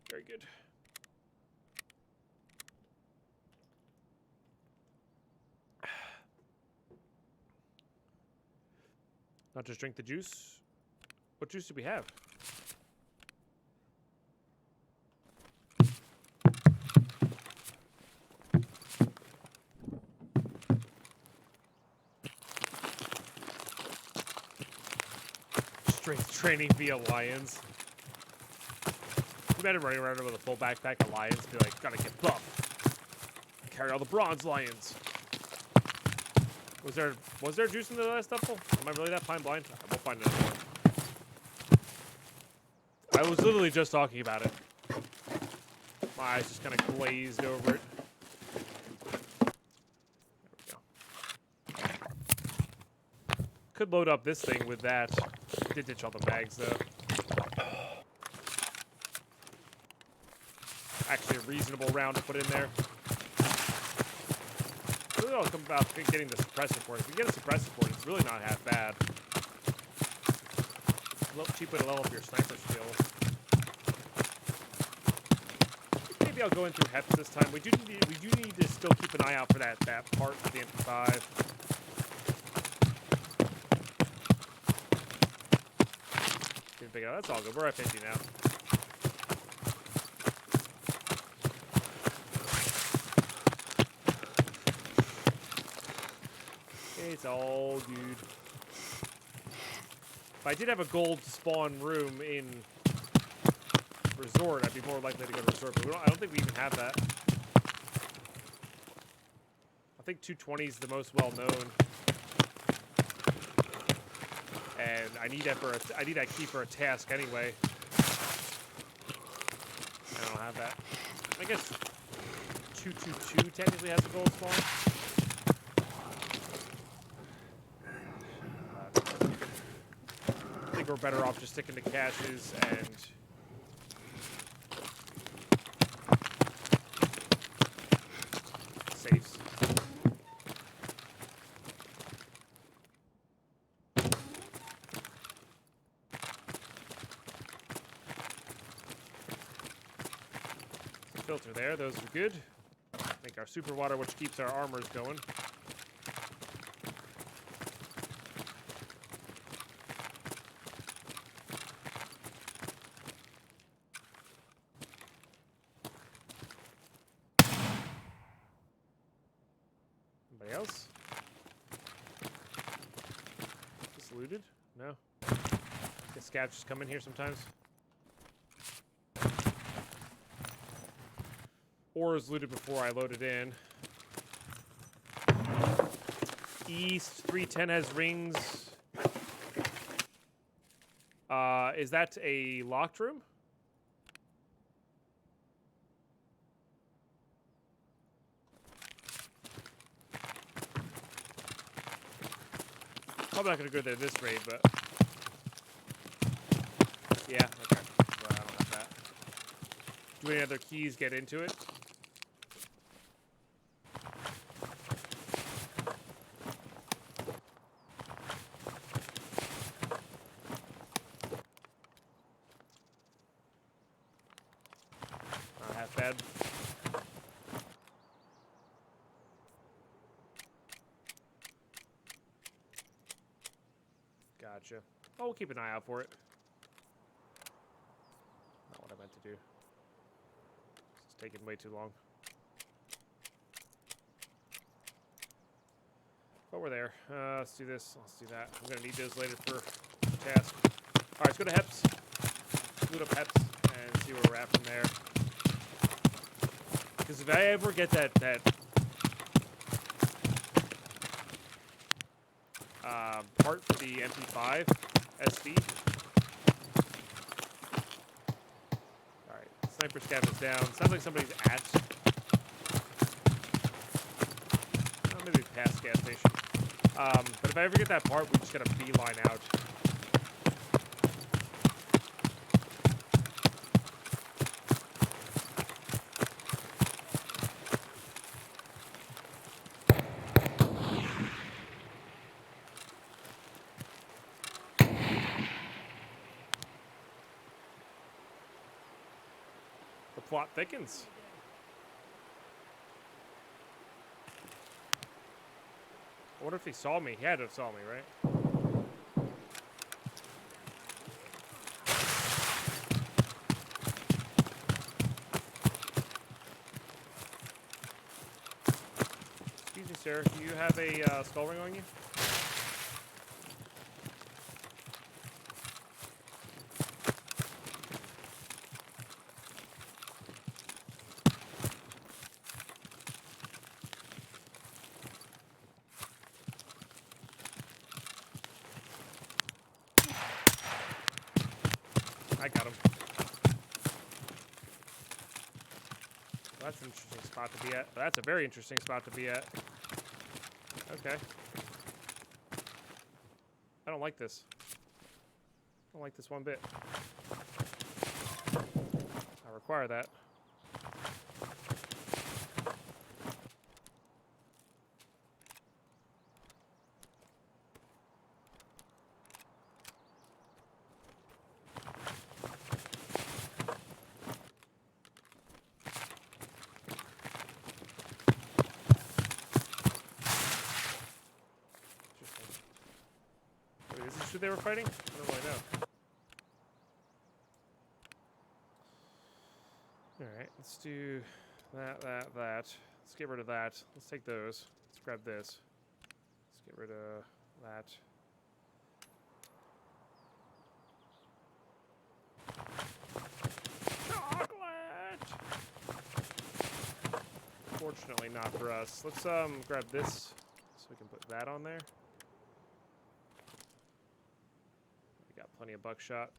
Very good. Not just drink the juice. What juice do we have? Strength training via lions. Imagine running around with a full backpack of lions, be like, gotta get buff. Carry all the bronze lions. Was there juice in the last double? Am I really that pine blind? Right, we'll find another one. I was literally just talking about it. My eyes just kind of glazed over it. There we go. Could load up this thing with that. Did ditch all the bags though. Actually a reasonable round to put in there. It's really all come about getting the suppressor for it. If you get a suppressor for it, it's really not half bad. It's a little cheap way to level up your sniper skill. Maybe I'll go in through Heps this time. We do need to still keep an eye out for that part of the MP5. Didn't pick it up. That's all good. We're at 50 now. It's all good. If I did have a gold spawn room in Resort, I'd be more likely to go to Resort, but I don't think we even have that. I think 220 is the most well known. And I need that I need that key for a task anyway. I don't have that. I guess 222 technically has a gold spawn. I think we're better off just sticking to caches and safes. Filter there, those are good. Make our super water, which keeps our armors going. Anybody else? Just looted? No. The scouts just come in here sometimes. Or is looted before I load it in. East 310 has rings. Is that a locked room? Probably not gonna go there this raid, but yeah, okay. Well, I don't have that. Do any other keys get into it? Not half bad. Gotcha. Oh, we'll keep an eye out for it. Not what I meant to do. It's taking way too long. But we're there. Let's do this. Let's do that. I'm going to need those later for task. Alright, let's go to Heps. Loot up Heps and see where we're at from there. Because if I ever get that part for the MP5 SD. Alright, sniper scav is down. Sounds like somebody's at. Oh, maybe past gas station. But if I ever get that part, we just gotta beeline out. The plot thickens. I wonder if he saw me. He had to have saw me, right? Excuse me, sir. Do you have a skull ring on you? I got him. Well, that's an interesting spot to be at. That's a very interesting spot to be at. Okay. I don't like this. I don't like this one bit. I require that. Wait, is this who they were fighting? I don't really know. Alright, let's do that. Let's get rid of that. Let's take those. Let's grab this. Let's get rid of that. Chocolate! Fortunately not for us. Let's grab this so we can put that on there. We got plenty of buckshot.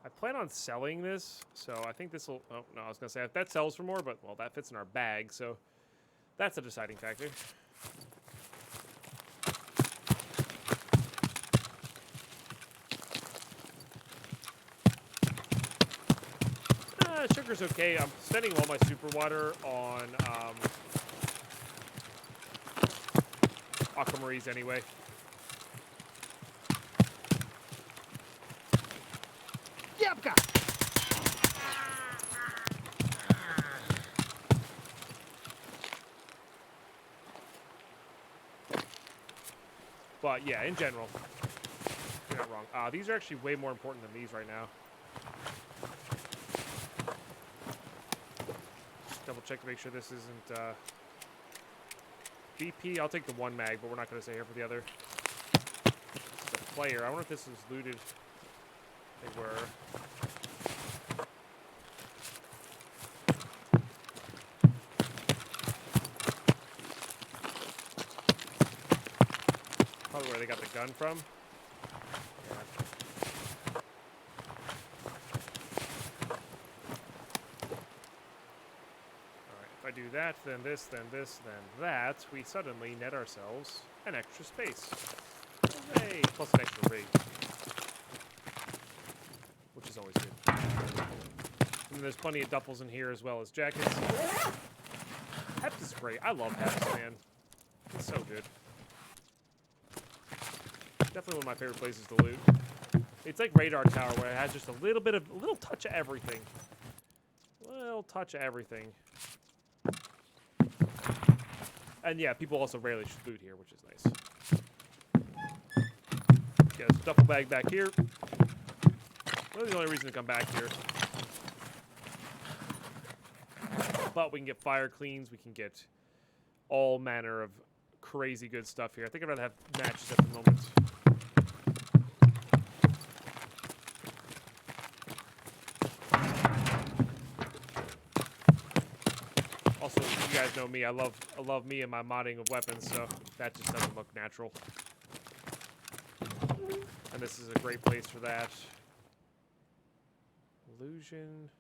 I plan on selling this, so I think this will... Oh, no, I was going to say, if that sells for more, but, well, that fits in our bag, so that's a deciding factor. Sugar's okay. I'm spending all my super water on aquamarines anyway. Кепка! But yeah, in general, you're not wrong. These are actually way more important than these right now. Just double check to make sure this isn't BP. I'll take the one mag, but we're not going to stay here for the other. player. I wonder if this is looted. They were. Probably where they got the gun from. Yeah. Alright, if I do that, then this, then this, then that, we suddenly net ourselves an extra space. Hooray! Plus an extra rig. Which is always good. And there's plenty of duffels in here as well as jackets. Heps is great. I love Heps, man. It's so good. Definitely one of my favorite places to loot. It's like Radar Tower where it has just a little touch of everything. Little touch of everything. And yeah, people also rarely should loot here, which is nice. Yeah, there's a duffel bag back here. Really the only reason to come back here. But we can get fire cleans, we can get all manner of crazy good stuff here. I think I'd rather have matches at the moment. Also, you guys know me. I love me and my modding of weapons, so that just doesn't look natural. And this is a great place for that. Illusion.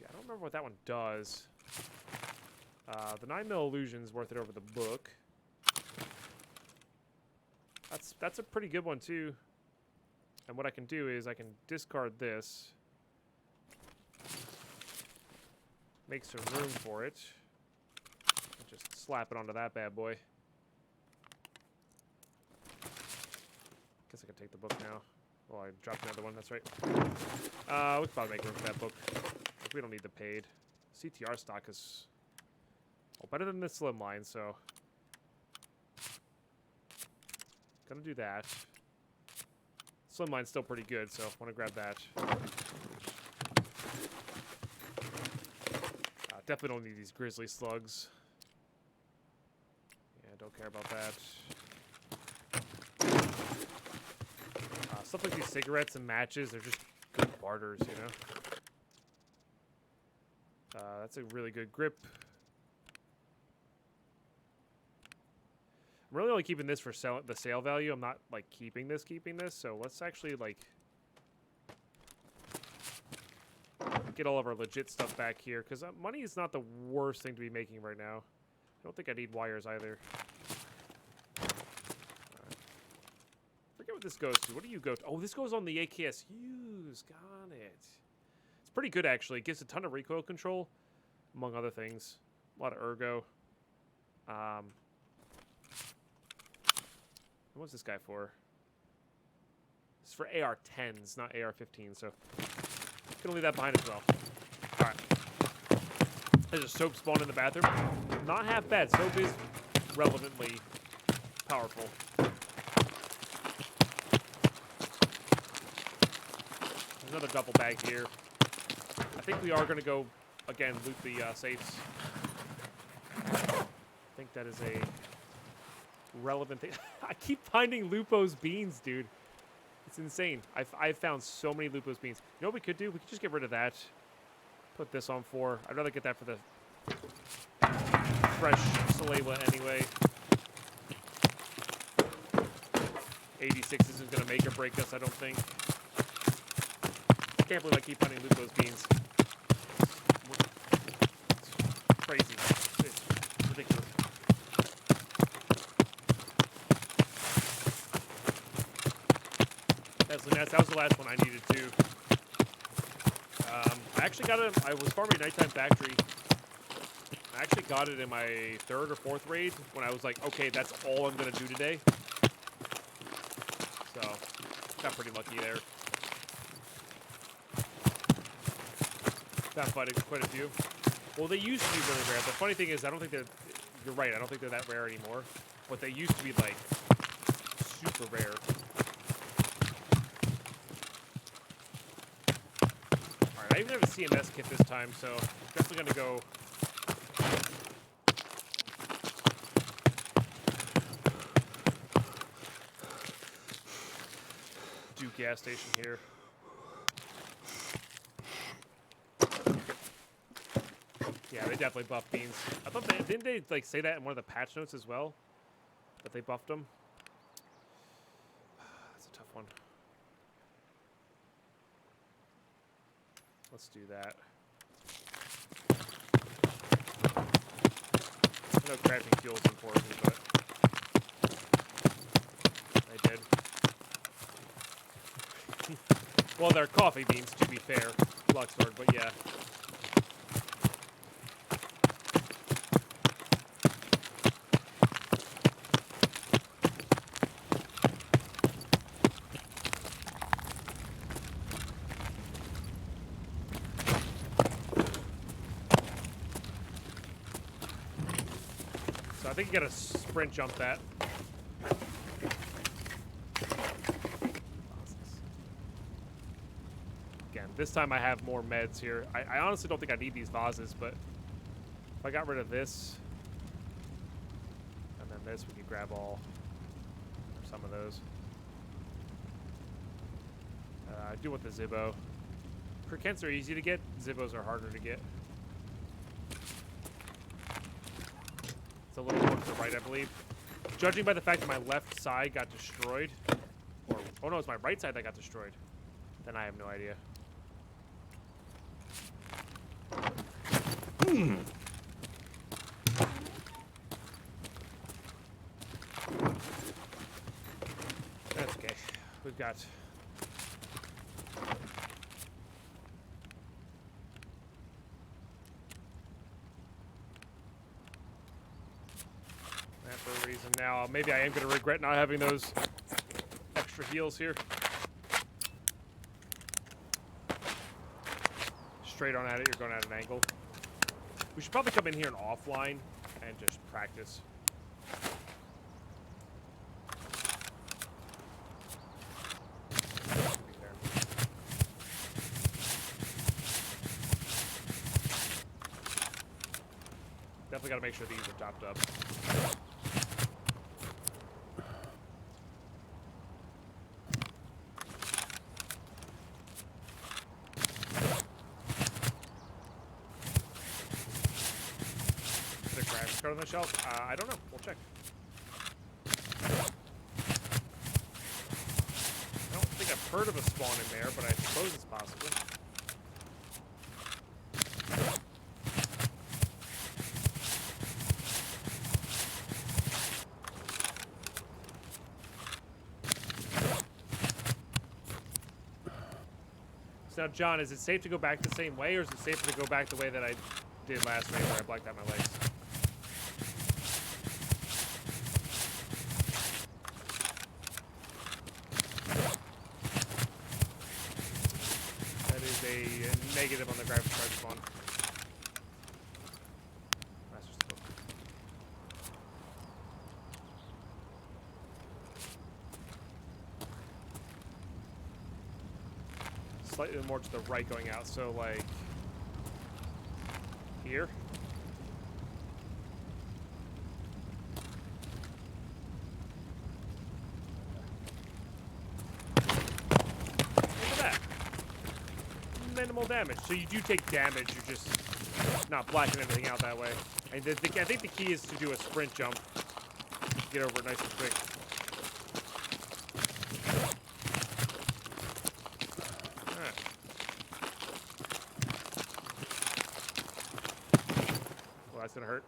I don't remember what that one does. The 9mm illusion's worth it over the book. That's a pretty good one too. And what I can do is I can discard this. Make some room for it. And just slap it onto that bad boy. Guess I can take the book now. Oh, I dropped another one, that's right. We could probably make room for that book. We don't need the paid. CTR stock is better than the slimline, so gonna do that. Slimline's still pretty good, so want to grab that. Definitely don't need these grizzly slugs. Yeah, don't care about that. Stuff like these cigarettes and matches, they're just good barters, you know? That's a really good grip. I'm really only keeping this for the sale value. I'm not, like, keeping this. So let's actually, like, get all of our legit stuff back here. Because money is not the worst thing to be making right now. I don't think I need wires either. Forget what this goes to. What do you go to? Oh, this goes on the AKSUs. Got it. It's pretty good, actually. It gives a ton of recoil control, among other things. A lot of ergo. What's this guy for? It's for AR-10s, not AR-15s, so gonna leave that behind as well. Alright. There's a soap spawn in the bathroom. Not half bad. Soap is relevantly powerful. There's another duffel bag here. I think we are gonna go, again, loot the safes. I think that is a relevant thing. I keep finding Lupo's beans, dude. It's insane. I've found so many Lupo's beans. You know what we could do? We could just get rid of that. Put this on 4. I'd rather get that for the fresh Salewa anyway. 86 isn't going to make or break us, I don't think. I can't believe I keep finding Lupo's beans. It's crazy. It's ridiculous. That was the last one I needed too. I actually got it. I was farming Nighttime Factory. I actually got it in my 3rd or 4th raid when I was like, okay, that's all I'm gonna do today. So, got pretty lucky there. Found quite a few. Well, they used to be really rare. The funny thing is, I don't think they're. You're right. I don't think they're that rare anymore. But they used to be like super rare. I even have a CMS kit this time, so definitely going to go gas station here. Yeah, they definitely buffed beans. I thought didn't they like say that in one of the patch notes as well? That they buffed them. That's a tough one. Let's do that. I know crafting fuel is important, but I did. Well, they're coffee beans, to be fair, Luxord, but yeah. So I think you gotta sprint jump that. Again, this time I have more meds here. I honestly don't think I need these vases, but if I got rid of this and then this, we could grab all or some of those. I do want the Zibbo. Perkents are easy to get. Zibbos are harder to get. It's a little more to the right, I believe. Judging by the fact that my left side got destroyed, or oh no, it's my right side that got destroyed, then I have no idea. That's okay. We've got that for a reason. Now, maybe I am going to regret not having those extra heals here. Straight on at it, you're going at an angle. We should probably come in here and offline and just practice. Definitely got to make sure these are topped up. On the shelf? I don't know. We'll check. I don't think I've heard of a spawn in there, but I suppose it's possible. So now, John, is it safe to go back the same way, or is it safer to go back the way that I did last night where I blacked out my legs? Negative on the graphics card spawn. Master Stroke. Slightly more to the right going out, so like here. Minimal damage. So you do take damage, you're just not blacking everything out that way. And I think the key is to do a sprint jump. Get over it nice and quick. Alright. Well, that's gonna hurt.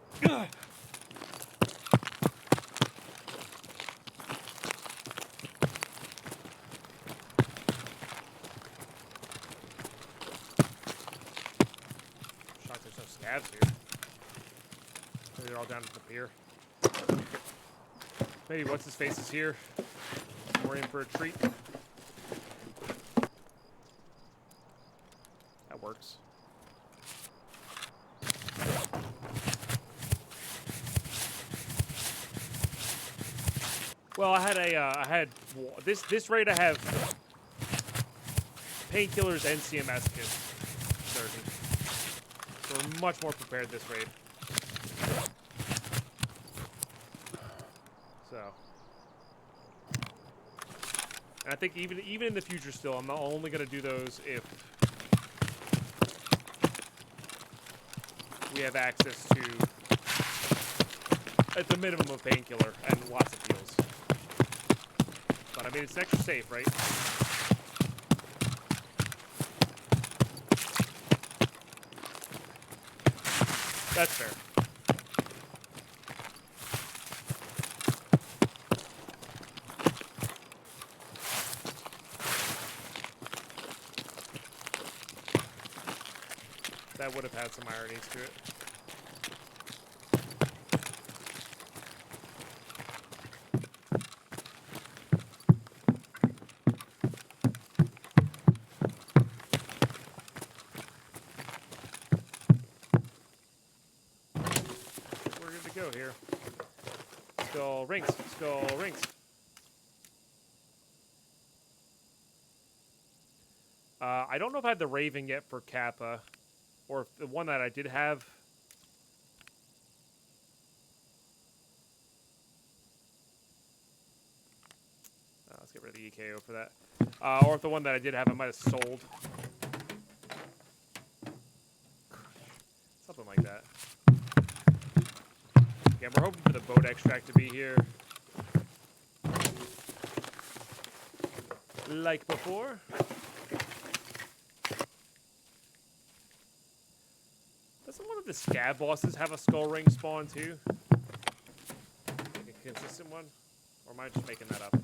Scavs here. Maybe they're all down up here. Maybe what's his face is here. We're in for a treat. That works. Well, I had this raid. I have painkillers and CMS kits. Certain. We're much more prepared this raid. So. And I think even in the future still, I'm only going to do those if we have access to, at the minimum, a painkiller and lots of heals. But I mean, it's extra safe, right? That's fair. That would have had some ironies to it. We're good to go here. Skull rings. Skull rings. I don't know if I had the Raven yet for Kappa, or if the one that I did have. Let's get rid of the EKO for that. Or if the one that I did have, I might have sold. Something like that. Yeah, we're hoping for the boat extract to be here. Like before. Doesn't one of the scab bosses have a skull ring spawn too? Like a consistent one? Or am I just making that up?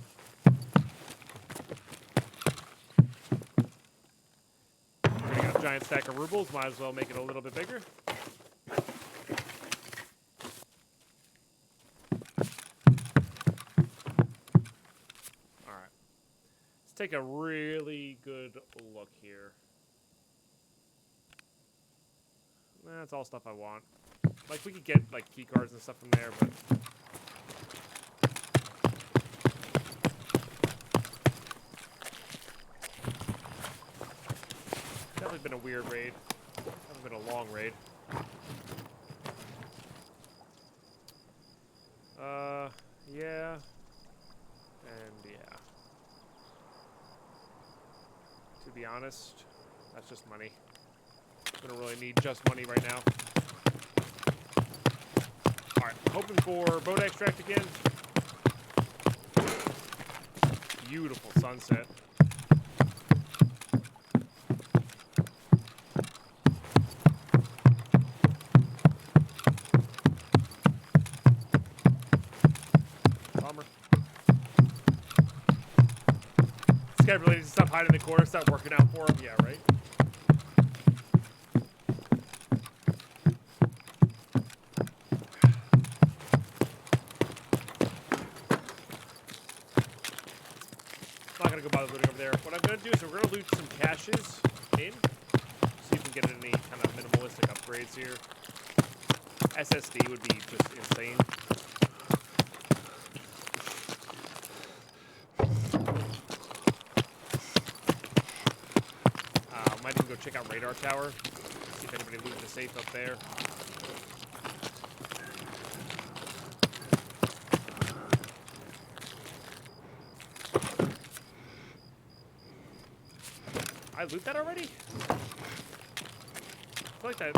We're gonna get a giant stack of rubles, might as well make it a little bit bigger. Alright. Let's take a really good look here. That's all stuff I want. Like, we could get, like, key cards and stuff from there, but... Definitely been a weird raid. Definitely been a long raid. Yeah. And yeah. To be honest, that's just money. We don't really need just money right now. Alright, hoping for boat extract again. Beautiful sunset. Bummer. This guy really needs to stop hiding in the corner, start working out for him. Yeah, right? I'm not gonna go bother looting over there. What I'm gonna do is we're gonna loot some caches in. See if we can get any kind of minimalistic upgrades here. SSD would be just insane. Might even go check out Radar Tower. See if anybody looted the safe up there. I loot that already? I feel like that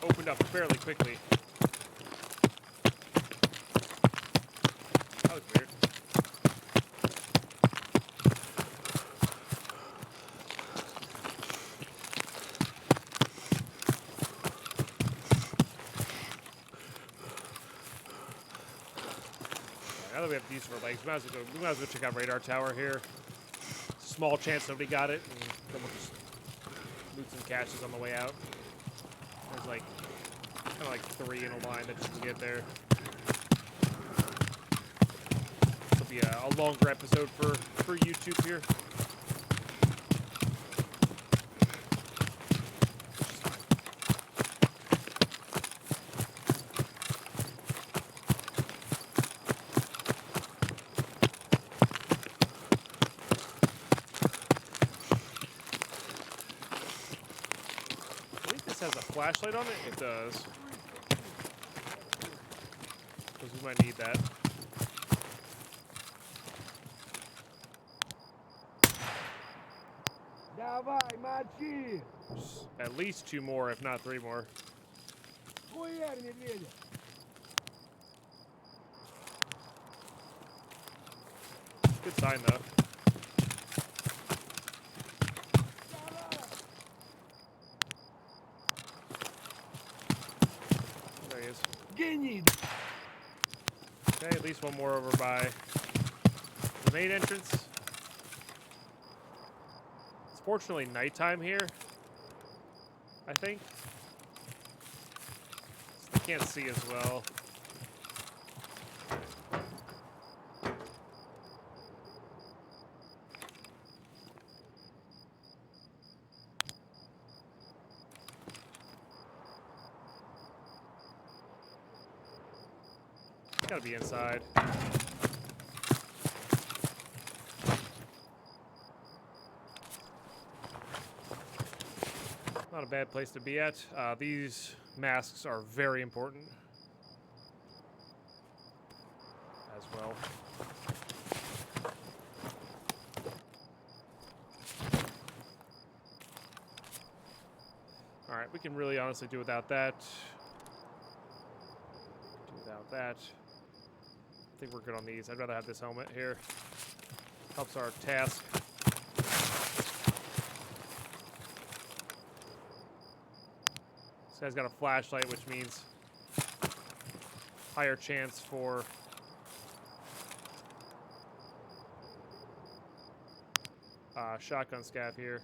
opened up fairly quickly. That was weird. Now that we have these for legs, we might as well check out Radar Tower here. Small chance nobody got it, and then we'll just loot some caches on the way out. There's like kind of like 3 in a line that you can get there. This will be a longer episode for YouTube here. Has a flashlight on it? It does. Because we might need that. Молчи! At least 2 more, if not 3 more. Хуярь медведя! Good sign, though. There he is. Гений! Okay, at least 1 more over by the main entrance. It's fortunately nighttime here, I think. So they can't see as well. Gotta be inside. Not a bad place to be at. These masks are very important as well. Alright, we can really honestly do without that. Do without that. I think we're good on these. I'd rather have this helmet here. Helps our task. This guy's got a flashlight, which means higher chance for shotgun scav here.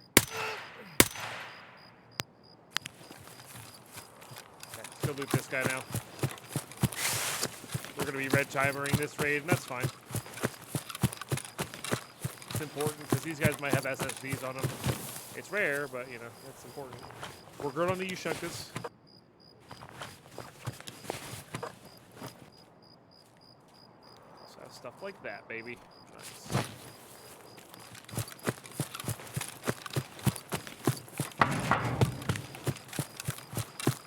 Okay, let's go loot this guy now. We're going to be red timering this raid, and that's fine. It's important because these guys might have SSVs on them. It's rare, but you know, it's important. We're good on the Ushunkas. Also have stuff like that, baby. Nice.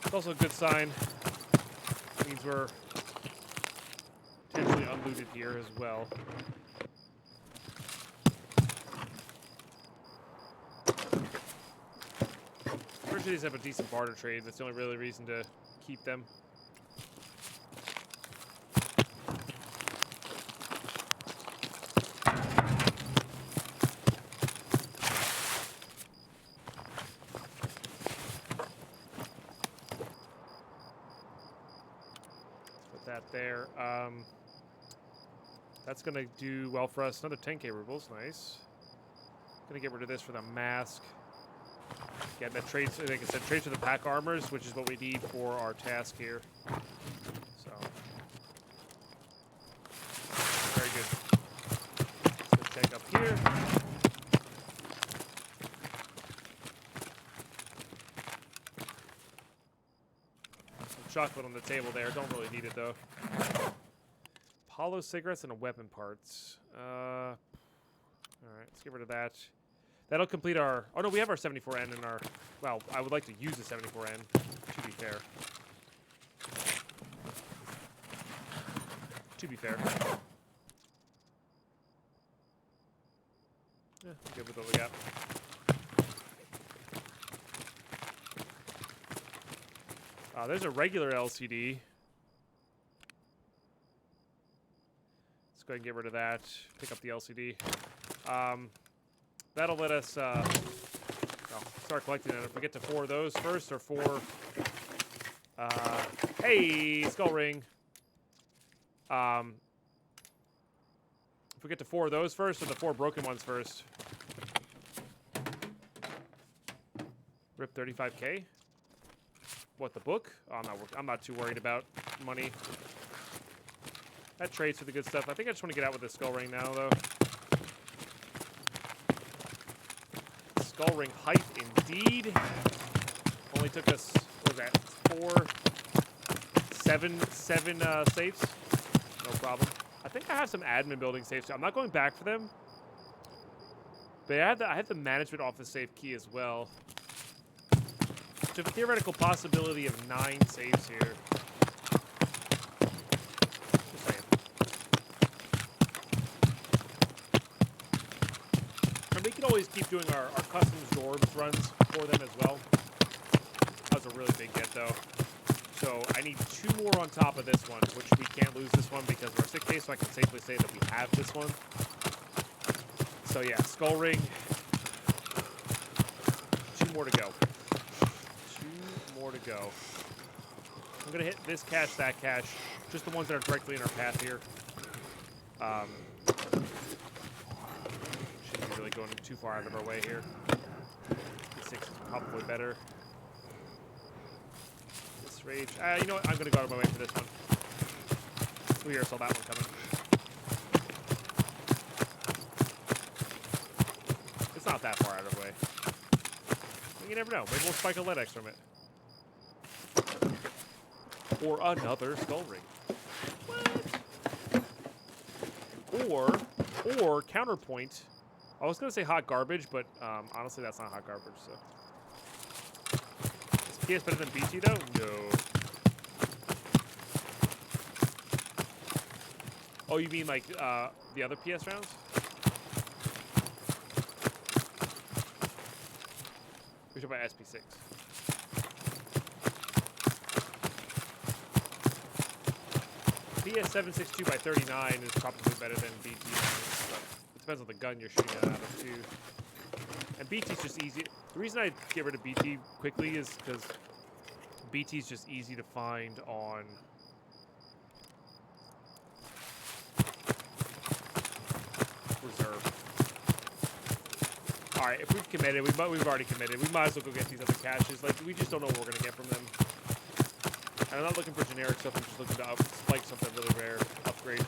It's also a good sign. It means we're potentially unlooted here as well. Pretty sure these have a decent barter trade. That's the only really reason to keep them. Put that there. That's gonna do well for us. Another 10k rubles, nice. Gonna get rid of this for the mask. Yeah, that trades, like I said, trades for the pack armors, which is what we need for our task here. So, very good. Let's check up here. Some chocolate on the table there. Don't really need it though. Hollow cigarettes and a weapon parts. All right, let's get rid of that. That'll complete our... Oh, no, we have our 74N in our... Well, I would like to use the 74N, to be fair. To be fair. Yeah, I'm good with what we got. There's a regular LCD. Let's go ahead and get rid of that. Pick up the LCD. That'll let us start collecting it. If we get to 4 of those first, or 4... hey, skull ring. If we get to 4 of those first, or the 4 broken ones first. Rip 35k. What, the book? Oh, I'm not too worried about money. That trades for the good stuff. I think I just want to get out with the skull ring now, though. Skull ring height, indeed. Only took us, what was that, 7 safes? No problem. I think I have some admin building safes too. I'm not going back for them. But I had the management office safe key as well. So a theoretical possibility of 9 safes here. Just saying. And we can always keep doing our customs dorms runs. for them as well. That was a really big get, though. So I need 2 more on top of this one, which we can't lose this one because of our sick case, so I can safely say that we have this one. So yeah, skull ring. 2 more to go. 2 more to go. I'm gonna hit this cache, that cache, just the ones that are directly in our path here. Shouldn't be really going too far out of our way here. D6 is probably better. This rage. You know what? I'm gonna go out of my way for this one. We already saw that one coming. It's not that far out of the way. You never know. Maybe we'll spike a Ledex from it. Or another skull ring. What? Or counterpoint. I was gonna say hot garbage, but honestly, that's not hot garbage. So, is PS better than BT though? No. Oh, you mean like the other PS rounds? We're talking about SP6. PS762 by 39 is probably better than BT. But it depends on the gun you're shooting it out of too. And BT's just easy. The reason I get rid of BT quickly is because BT's just easy to find on reserve. All right, if we've committed, we've already committed. We might as well go get these other caches. Like, we just don't know what we're gonna get from them. And I'm not looking for generic stuff. I'm just looking to spike something really rare, upgrade.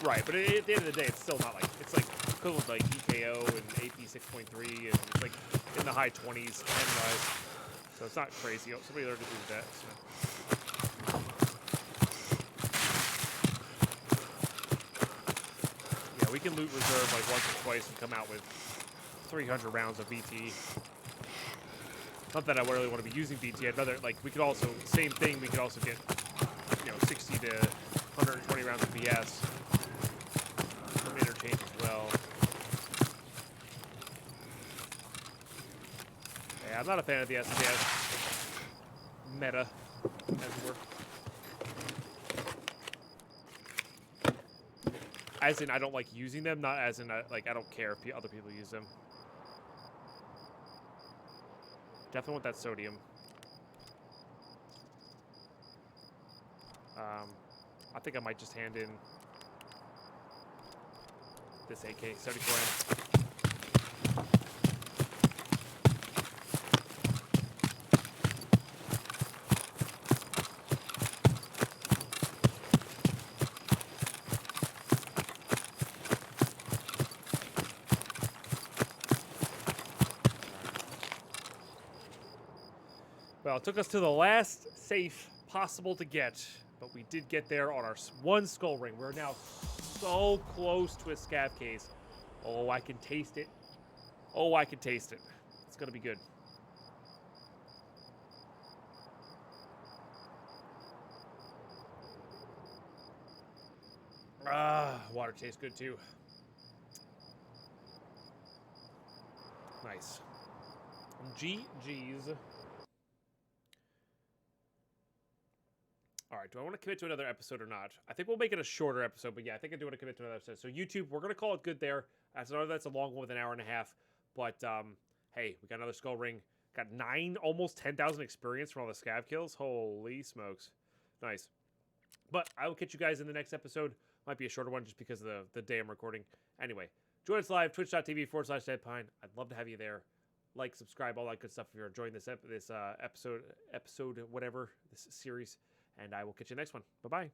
Right, but at the end of the day, it's still not like like equivalent to like EKO and AP 6.3, and it's like in the high 20s time-wise. So it's not crazy. Oh, somebody learned to do that. So. Yeah, we can loot reserve like once or twice and come out with 300 rounds of BT. Not that I really want to be using BT. I'd rather, like, we could also, same thing, we could also get, 60 to 120 rounds of BS from interchange as well. Yeah, I'm not a fan of the SKS meta, as it were. As in, I don't like using them, not as in, like, I don't care if other people use them. Definitely want that sodium. I think I might just hand in this AK-74M. Well, it took us to the last safe possible to get, but we did get there on our 1 skull ring. We're now so close to a scav case. Oh, I can taste it. Oh, I can taste it. It's going to be good. Water tastes good too. Nice. GG's. All right, do I want to commit to another episode or not? I think we'll make it a shorter episode, but yeah, I think I do want to commit to another episode. So YouTube, we're going to call it good there. That's a long one with an hour and a half. But, hey, we got another skull ring. Got 9, almost 10,000 experience from all the scav kills. Holy smokes. Nice. But I will catch you guys in the next episode. Might be a shorter one just because of the day I'm recording. Anyway, join us live, twitch.tv/deadpine. I'd love to have you there. Like, subscribe, all that good stuff if you're enjoying this episode, whatever, this series. And I will catch you next one. Bye-bye.